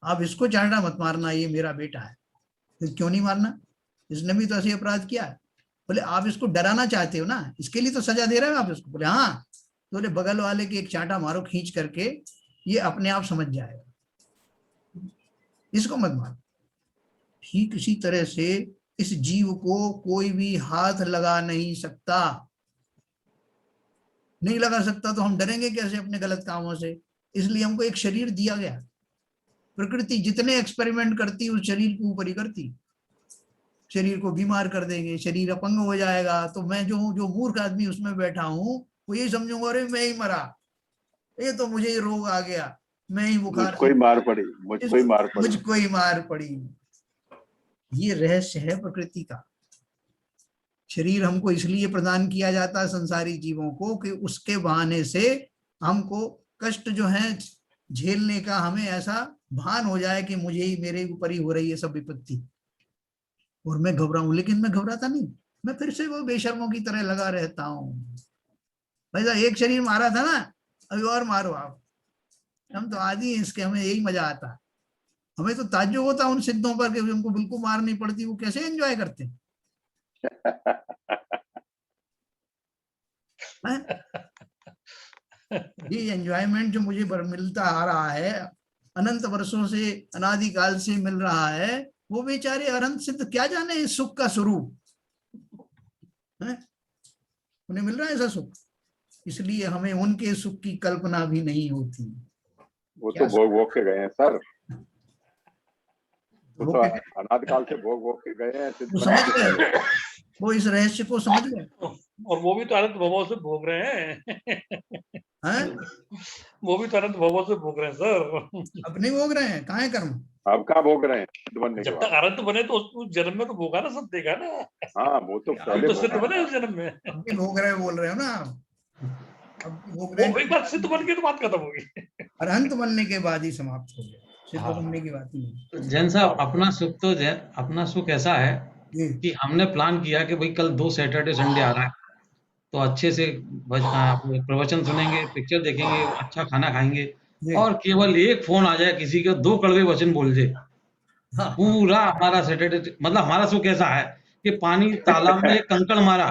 आप इसको चांटा मत मारना, ये मेरा बेटा है। तो क्यों नहीं मारना, इसने भी तो ऐसे अपराध किया है। बोले आप इसको डराना चाहते हो ना, इसके लिए तो सजा दे रहे हो आप इसको। बोले हाँ। तो बोले बगल वाले के एक चांटा मारो खींच करके, ये अपने आप समझ जाएगा, इसको मत मारो। ठीक इसी तरह से इस जीव को कोई भी हाथ लगा नहीं सकता, नहीं लगा सकता, तो हम डरेंगे कैसे अपने गलत कामों से। इसलिए हमको एक शरीर दिया गया। प्रकृति जितने एक्सपेरिमेंट करती उस शरीर के ऊपर ही करती। शरीर को बीमार कर देंगे, शरीर अपंग हो जाएगा, तो मैं जो मूर्ख आदमी उसमें बैठा हूं वो ये समझूंगा अरे मैं ही मरा, ये तो मुझे रोग आ गया, मैं ही बुखार, मुझको ही मार पड़ी, मुझको ही मार पड़ी। ये रहस्य है प्रकृति का। शरीर हमको इसलिए प्रदान किया जाता है संसारी जीवों को कि उसके बहाने से हमको कष्ट जो है झेलने का हमें ऐसा भान हो जाए कि मुझे ही, मेरे ऊपर ही हो रही है सब विपत्ति, और मैं घबराऊं। लेकिन मैं घबराता नहीं, मैं फिर से वो बेशर्मों की तरह लगा रहता हूं। भाई साहब एक शरीर मारा था ना, अभी और मारो आप, हम तो आदि हैं इसके, हमें यही मजा आता। हमें तो ताज्जुब होता उन सिद्धों पर कि उनको बिल्कुल मार नहीं पड़ती, वो कैसे एंजॉय करते हैं। ये एंजॉयमेंट जो मुझे मिलता आ रहा है, अनंत वर्षों से, अनादिकाल से मिल रहा है, वो बेचारे अनंत सिद्ध क्या जाने इस सुख का स्वरूप है, उन्हें मिल रहा है ऐसा सुख, इसलिए हमें उनके सुख की कल्पना भी नहीं होती। वो तो भोग के गए हैं सर, वो तो अनादिकाल से भोग के गए हैं, समझ गए, वो इस रहस्य को समझ गए। और वो भी तो अनंत भवों से भोग रहे हैं, वो भी तो अनंत भवों से भोग रहे हैं सर। अब नहीं भोग रहे हैं, कहाँ है कर्म, अब कहाँ भोग रहे हैं, जब तक अनंत बने तो उस जन्म में तो भोगा ना, सब देखा ना। हाँ वो तो पहले तो सिद्ध बने उस जन्म में, अब भी भोग रहे बोल रहे हो ना, अब भोग रहे, वो एक बार सिद्ध बन के तो बात खत्म होगी, अरहंत बनने के बाद ही समाप्त हो गया। सिद्ध हाँ। बनने की बात नहीं है। तो जैन साहब, अपना सुख ऐसा है जी कि हमने प्लान किया कि भाई कल 2 सैटरडे संडे आ रहा है, तो अच्छे से प्रवचन सुनेंगे, पिक्चर देखेंगे, अच्छा खाना खाएंगे, जी और केवल एक फोन आ जाए किसी का, 2 कड़वे वचन बोल दे, हाँ हाँ पूरा हमारा सैटरडे, मतलब हमारा सुख ऐसा है कि पानी तालाब में कंकड़ मारा,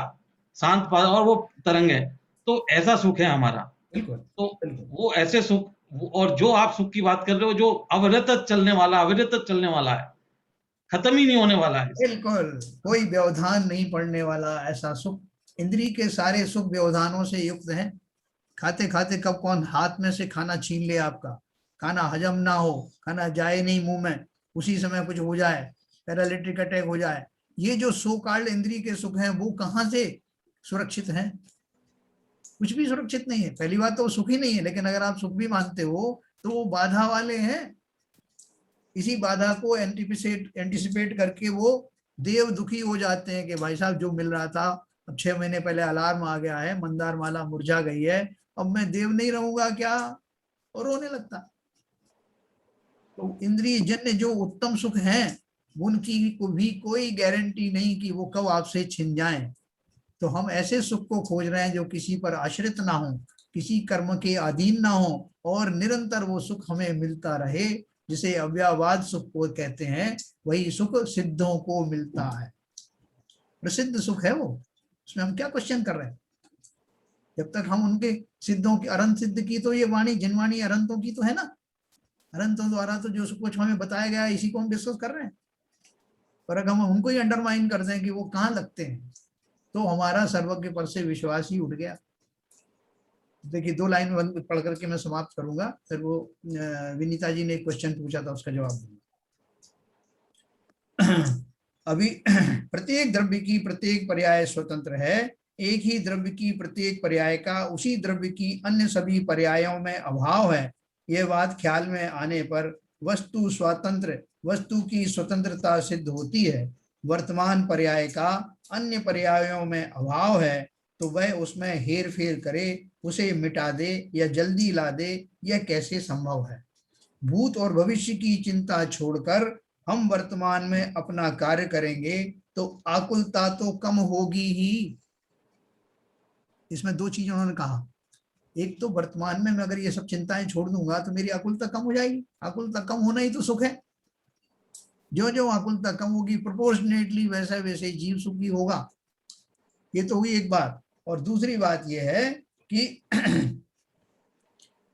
शांत और वो तरंग है, तो ऐसा सुख है हमारा। बिल्कुल तो बिल्कुल वो ऐसे सुख, और जो आप सुख की बात कर रहे हो, जो अविरत चलने वाला है, खत्म ही नहीं होने वाला है। बिल्कुल, कोई व्यवधान नहीं पड़ने वाला ऐसा सुख। इंद्री के सारे सुख व्यवधानों से युक्त हैं। खाते खाते कब कौन हाथ में से खाना छीन ले आपका, खाना हजम ना हो, खाना जाए नहीं मुंह में, उसी समय कुछ हो जाए, पैरालिटिक अटैक हो जाए, ये जो सो कॉल्ड इंद्री के सुख हैं वो कहाँ से सुरक्षित हैं? कुछ भी सुरक्षित नहीं है। पहली बात तो वो सुख ही नहीं है, लेकिन अगर आप सुख भी मानते हो तो वो बाधा वाले हैं। इसी बाधा को एंटिसिपेट करके वो देव दुखी हो जाते हैं कि भाई साहब जो मिल रहा था, अब 6 महीने पहले अलार्म आ गया है, मंदार माला मुरझा गई है, अब मैं देव नहीं रहूंगा क्या, और रोने लगता। तो इंद्रिय जन्य जो उत्तम सुख हैं उनकी को भी कोई गारंटी नहीं कि वो कब आपसे छिन जाएं। तो हम ऐसे सुख को खोज रहे हैं जो किसी पर आश्रित ना हो, किसी कर्म के अधीन ना हो, और निरंतर वो सुख हमें मिलता रहे, जिसे अव्ययवाद सुख को कहते हैं। वही सुख सिद्धों को मिलता है, प्रसिद्ध सुख है वो। उसमें हम क्या क्वेश्चन कर रहे हैं? जब तक हम उनके सिद्धों की, अरंत सिद्ध की तो ये वाणी जिनवाणी अरंतों की तो है ना, अरंतों द्वारा तो जो कुछ हमें बताया गया है इसी को हम डिस्कस कर रहे हैं। पर अगर हम उनको ही अंडरमाइन करते हैं कि वो कहाँ लगते हैं, तो हमारा सर्वज्ञ पर से विश्वास ही उठ गया। देखिए 2 लाइन पढ़ करके मैं समाप्त करूंगा, फिर वो विनीता जी ने एक क्वेश्चन पूछा था उसका जवाब दूंगा। अभी प्रत्येक द्रव्य की प्रत्येक पर्याय स्वतंत्र है। एक ही द्रव्य की प्रत्येक पर्याय का उसी द्रव्य की अन्य सभी पर्यायों में अभाव है। यह बात ख्याल में आने पर वस्तु स्वतंत्र, वस्तु की स्वतंत्रता सिद्ध होती है। वर्तमान पर्याय का अन्य पर्यायों में अभाव है तो वह उसमें हेर फेर करे, उसे मिटा दे या जल्दी ला दे, यह कैसे संभव है? भूत और भविष्य की चिंता छोड़कर हम वर्तमान में अपना कार्य करेंगे तो आकुलता तो कम होगी ही। इसमें 2 चीजें उन्होंने कहा। एक तो वर्तमान में मैं अगर ये सब चिंताएं छोड़ दूंगा तो मेरी आकुलता कम हो जाएगी। आकुलता कम होना ही तो सुख है। जो जो आकुलता कम होगी प्रोपोर्शनेटली वैसे वैसे जीव सुखी होगा। ये तो हुई एक बात। और दूसरी बात यह है कि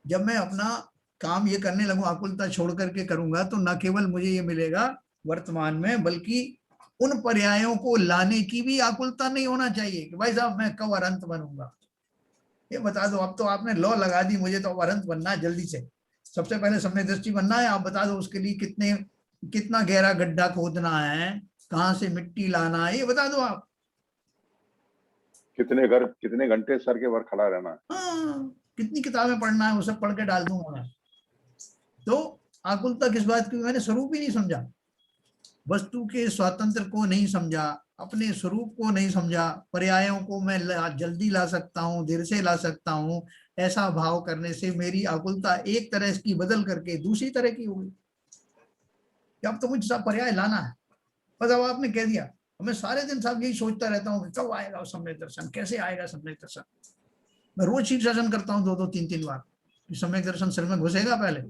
जब मैं अपना काम ये करने लगूं, आकुलता छोड़ करके करूंगा, तो न केवल मुझे ये मिलेगा वर्तमान में, बल्कि उन पर्यायों को लाने की भी आकुलता नहीं होना चाहिए कि भाई साहब मैं कब अरंत बनूंगा। ये बता दो, अब तो आपने लॉ लगा दी, मुझे तो अरंत बनना है जल्दी से। सबसे पहले सम्यक दृष्टि बनना है, आप बता दो उसके लिए कितना गहरा गड्ढा खोदना है, कहाँ से मिट्टी लाना है, ये बता दो आप। कितने घंटे सर के बाहर खड़ा रहना है। हाँ, कितनी किताबें पढ़ना है, वो सब पढ़ के डाल दूंगा मैं। तो आकुलता किस बात की? मैंने स्वरूप ही नहीं समझा, वस्तु के स्वातंत्र को नहीं समझा, अपने स्वरूप को नहीं समझा। पर्यायों को मैं जल्दी ला सकता हूँ, देर से ला सकता हूँ, ऐसा भाव करने से मेरी आकुलता एक तरह की बदल करके दूसरी तरह की हो गई। अब तो मुझे सब पर्याय लाना है। बस अब आपने कह दिया, मैं सारे दिन साहब यही सोचता रहता हूँ कि कब आएगा सम्यक दर्शन, कैसे आएगा सम्यक दर्शन। मैं रोज शीर्षासन करता हूँ 2-2 3-3 बार, सम्यक दर्शन सिर में घुसेगा पहले।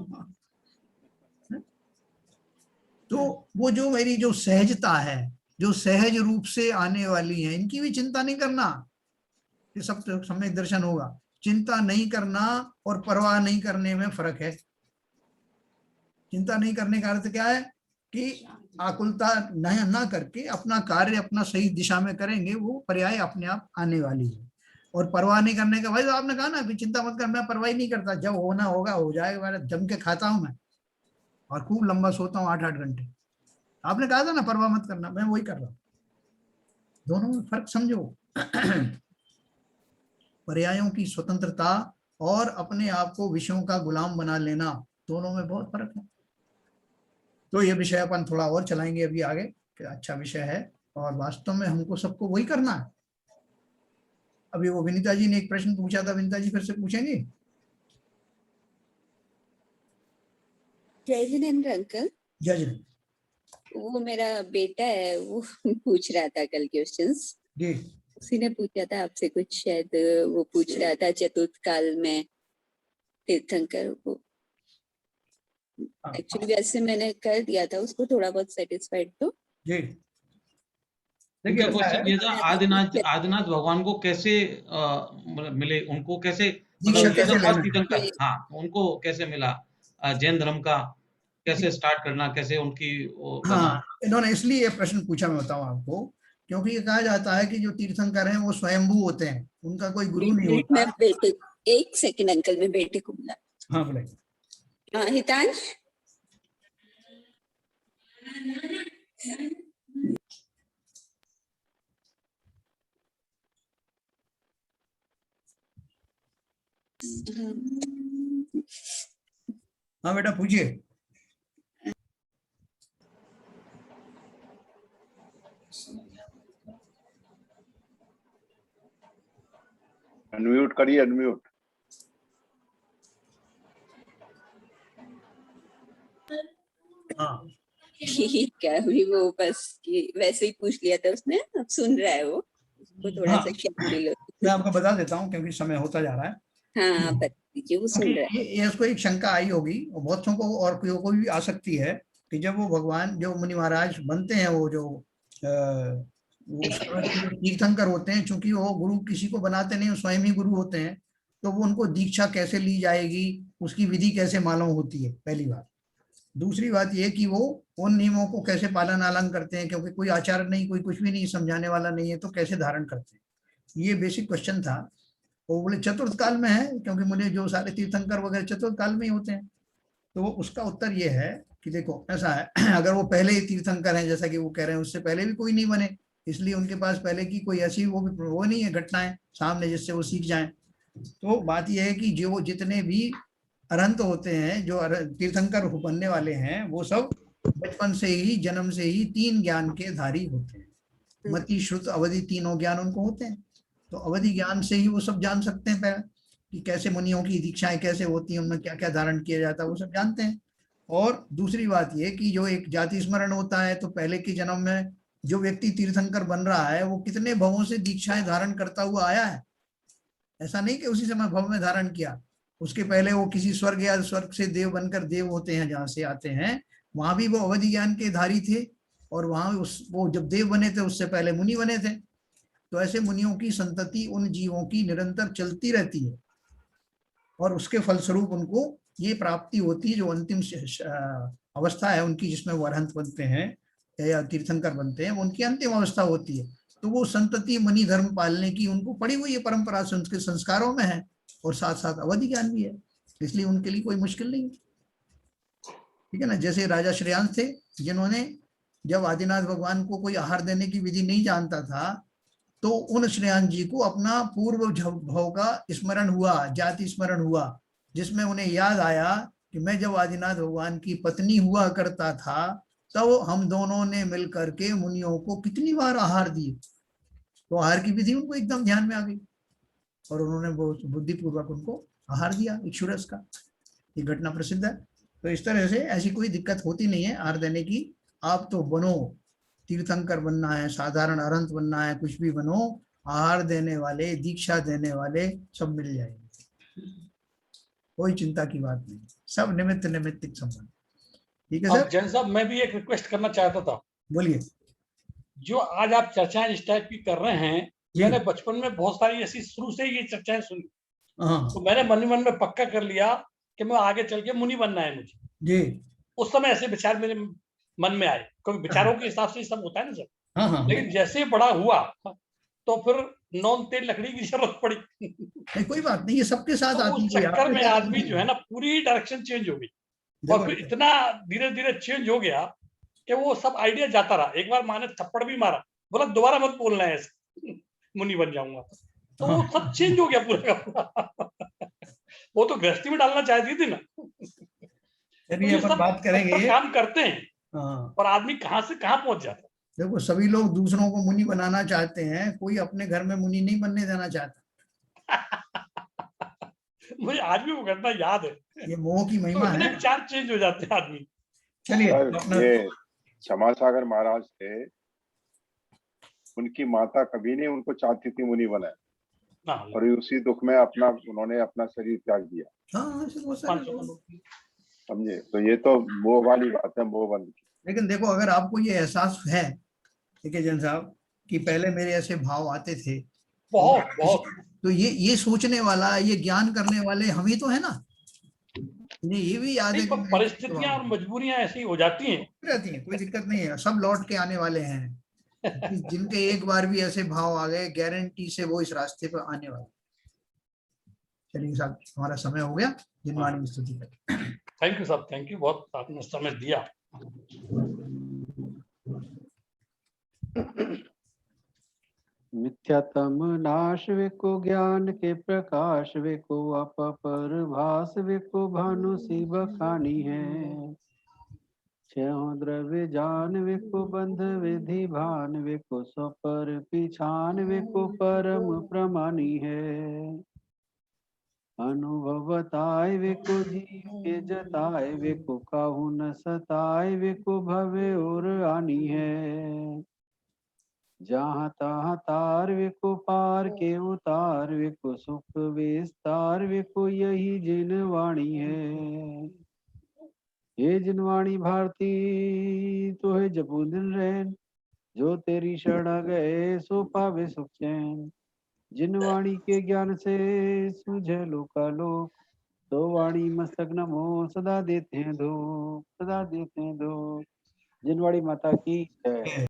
तो वो जो मेरी जो सहजता है, जो सहज रूप से आने वाली है, इनकी भी चिंता नहीं करना कि सब सम्यक दर्शन होगा। चिंता नहीं करना और परवाह नहीं करने में फर्क है। चिंता नहीं करने का अर्थ क्या है कि आकुलता ना करके अपना कार्य अपना सही दिशा में करेंगे, वो पर्याय अपने आप आने वाली है। और परवाह नहीं करने का, भाई तो आपने कहा ना कि चिंता मत कर, मैं परवाह नहीं करता, जब होना होगा हो जाएगा, जम के खाता हूं मैं और खूब लंबा सोता हूँ 8-8 घंटे। आपने कहा था ना परवाह मत करना, मैं वही कर रहा हूं। दोनों में फर्क समझो। पर्यायों की स्वतंत्रता और अपने आप को विषयों का गुलाम बना लेना, दोनों में बहुत फर्क है। तो ये विषय अपन थोड़ा और चलाएंगे अभी आगे, कि अच्छा विषय है और वास्तव में हमको सबको वही करना है। अभी वो विनीता जी ने एक प्रश्न पूछा था, विनीता जी फिर से पूछेंगे। जय जिनेंद्र अंकल, जय जिनेंद्र वो मेरा बेटा है, वो पूछ रहा था कल क्वेश्चंस। जी। उसी ने पूछा था आपसे कुछ, शायद वो पूछ रहा था चतुर्थ काल में तीर्थंकर को। एक्चुअली वैसे मैंने कर दिया था उसको, थोड़ा बहुत सेटिस्फाइड तो। जी उनका देखिए, ऐसा है, क्वेश्चन ये था, आदिनाथ भगवान को कैसे मतलब मिले, उनको कैसे, दीक्षा मतलब कैसे लेना है? तीर्थंकर, हाँ, उनको कैसे मिला, जैन धर्म का कैसे स्टार्ट करना, कैसे उनकी वो बना। हाँ, इन्होंने इसलिए ये प्रश्न पूछा, मैं बताऊं आपको, क्योंकि ये कहा जाता है कि जो तीर्थंकर हैं वो स्वयंभू होते हैं, उनका कोई गुरु नहीं मिनट होता। में बेटे, एक सेकंड अंकल, मैं बेटे को बुला। हाँ बोले। हाँ हितांश, हाँ बेटा पूछिए। अनम्यूट करिए, अनम्यूट। हाँ ठीक है, अभी वो बस वैसे ही पूछ लिया था उसने, अब सुन रहा है वो, उसको थोड़ा हाँ, सा शामिल मैं आपको बता देता हूँ क्योंकि समय होता जा रहा है। हाँ बता दीजिए, वो सुन क्योंकि रहा है। ये उसको एक शंका आई होगी और बहुतों को और को भी आ सकती है कि जब वो भगवान जो मुनि महाराज बनते हैं, वो जो वो तीर्थंकर होते हैं, चूंकि वो गुरु किसी को बनाते नहीं, वो स्वयं ही गुरु होते हैं, तो वो उनको दीक्षा कैसे ली जाएगी, उसकी विधि कैसे मालूम होती है, पहली बात। दूसरी बात ये कि वो उन नियमों को कैसे पालन आलन करते हैं, क्योंकि कोई आचार्य नहीं, कोई कुछ भी नहीं समझाने वाला नहीं है, तो कैसे धारण करते हैं, ये बेसिक क्वेश्चन था। वो बोले चतुर्थ काल में है, क्योंकि मुझे जो सारे तीर्थंकर वगैरह चतुर्थ काल में ही होते हैं। तो उसका उत्तर ये है कि देखो ऐसा है, अगर वो पहले ही तीर्थंकर हैं जैसा कि वो कह रहे हैं, उससे पहले भी कोई नहीं बने, इसलिए उनके पास पहले की कोई ऐसी वो नहीं है घटनाएं सामने जिससे वो सीख जाएं। तो बात यह है कि जो जितने भी अरहंत होते हैं, जो तीर्थंकर बनने वाले हैं, वो सब बचपन से ही, जन्म से ही 3 ज्ञान के धारी होते हैं। मति, श्रुत, अवधि, तीनों ज्ञान उनको होते हैं। तो अवधि ज्ञान से ही वो सब जान सकते हैं पहले कि कैसे मुनियों की दीक्षाएं कैसे होती हैं, उनमें क्या क्या धारण किया जाता है, वो सब जानते हैं। और दूसरी बात ये कि जो एक जाति स्मरण होता है, तो पहले के जन्म में जो व्यक्ति तीर्थंकर बन रहा है, वो कितने भवों से दीक्षाएं धारण करता हुआ आया है। ऐसा नहीं कि उसी समय भव में धारण किया, उसके पहले वो किसी स्वर्ग या स्वर्ग से देव बनकर, देव होते हैं जहां से आते हैं, वहां भी वो अवधि ज्ञान के धारी थे, और वहां वो जब देव बने थे उससे पहले मुनि बने थे। तो ऐसे मुनियों की संतति उन जीवों की निरंतर चलती रहती है, और उसके फलस्वरूप उनको ये प्राप्ति होती है, जो अंतिम अवस्था है उनकी, जिसमें वो अरहंत बनते हैं या तीर्थंकर बनते हैं, उनकी अंतिम अवस्था होती है। तो वो संतति मणि धर्म पालने की उनको पड़ी हुई है परंपरा, उनके संस्कारों में है, और साथ साथ अवधि ज्ञान भी है, इसलिए उनके लिए कोई मुश्किल नहीं। ठीक है ना। जैसे राजा श्रेयांश थे, जिन्होंने जब आदिनाथ भगवान को कोई आहार देने की विधि नहीं जानता था, तो उन श्रेयांश जी को अपना पूर्व भव का स्मरण हुआ, जाति स्मरण हुआ, जिसमें उन्हें याद आया कि मैं जब आदिनाथ भगवान की पत्नी हुआ करता था, तब तो हम दोनों ने मिलकर के मुनियों को कितनी बार आहार दिए। तो आहार की विधि उनको एकदम ध्यान में आ गई, और उन्होंने बहुत बुद्धिपूर्वक उनको आहार दिया इक्षुरस का। ये घटना प्रसिद्ध है। तो इस तरह से ऐसी कोई दिक्कत होती नहीं है आहार देने की। आप तो बनो, तीर्थंकर बनना है, साधारण अरहंत बनना है, कुछ भी बनो, आहार देने वाले, दीक्षा देने वाले सब मिल जाएंगे, कोई चिंता की बात नहीं, सब निमित्त निमित्तिक संबंध। ठीक है सर। जैन साहब, मैं भी एक रिक्वेस्ट करना चाहता था। बोलिए। जो आज आप चर्चाएं इस टाइप की कर रहे हैं, मैंने बचपन में बहुत सारी ऐसी शुरू से ये चर्चाएं सुनी, तो मैंने मन में पक्का कर लिया कि मैं आगे चल के मुनि बनना है मुझे जी। उस समय ऐसे विचार मेरे मन में आए, क्योंकि विचारों के हिसाब से सब होता है ना सर। लेकिन जैसे बड़ा हुआ तो फिर नॉन तेल लकड़ी की जरूरत पड़ी। नहीं कोई बात नहीं, ये सबके साथ आती है। चक्कर में आदमी जो है ना, पूरी डायरेक्शन चेंज हो गई, और फिर इतना धीरे धीरे चेंज हो गया कि वो सब आइडिया जाता रहा। एक बार माँ ने थप्पड़ भी मारा, बोला दोबारा मत बोलना है ऐसे, मुनि बन जाऊंगा। तो वो सब चेंज हो गया पूरा का पूरा। वो तो गृहस्थी में डालना चाहती थी ना। चलिए अपन बात करेंगे। काम करते हैं और आदमी कहाँ से कहाँ पहुंच जाता है। देखो, सभी लोग दूसरों को मुनि बनाना चाहते हैं, कोई अपने घर में मुनि नहीं बनने देना चाहता। मुझे आज भी वो घटना याद है। ये मोह की तो महिमा इतने है। विचार चेंज हो जाते हैं आदमी। चलिए सर अपना ये क्षमा सागर महाराज थे, उनकी माता कभी नहीं उनको चाहती थी मुनि बनाए, हाँ, और उसी दुख में उन्होंने अपना शरीर त्याग दिया। हाँ ऐसे बहुत सारे लोग। समझे? तो ये तो मोह वाली बात है, मोह बंद की। लेकिन देखो अगर आपको ये एहसास है, ठीक है जैन साहब, कि पहले मेरे ऐसे भाव आते थे, बहुत बहुत तो ये सोचने वाला, ये ज्ञान करने वाले हम ही तो है ना। इन्हें ये भी याद है नहीं, कि पर मैं परिस्थितियां और मजबूरियां ऐसी हो जाती हैं। रहती हैं, कोई दिक्कत नहीं है, सब लौट के आने वाले हैं। जिनके एक बार भी ऐसे भाव आ गए, गारंटी से वो इस रास्ते पर आने वाले। चलिए साहब, हमारा समय हो गया। जिनवाणी की स्तुति करें। थैंक यू साहब, थैंक यू, बहुत आपने समय दिया। मिथ्यातम नाश वेको ज्ञान के प्रकाश वेको अपर भास वेको भानु सी बखानी है। छह द्रव्य जान वेको बंध विधि भान वेको सपर पिछान वेको परम प्रमानी है। अनुभवताय वेको जीव के जताए वेको काहू न सताए वेको भवे और आनी है। जहाँ तहाँ तार वेको पार के उतार वेको सुख विस्तार वेको यही जिनवाणी है। ये जिनवाणी भारती तो है जपू दिन रैन, जो तेरी शरण गए सो पावे सुख चैन। जिनवाणी के ज्ञान से सूझे लोकालोक, तो वाणी मस्तक नमो सदा देते हैं धूप, सदा देते हैं धूप। जिनवाणी माता की जय।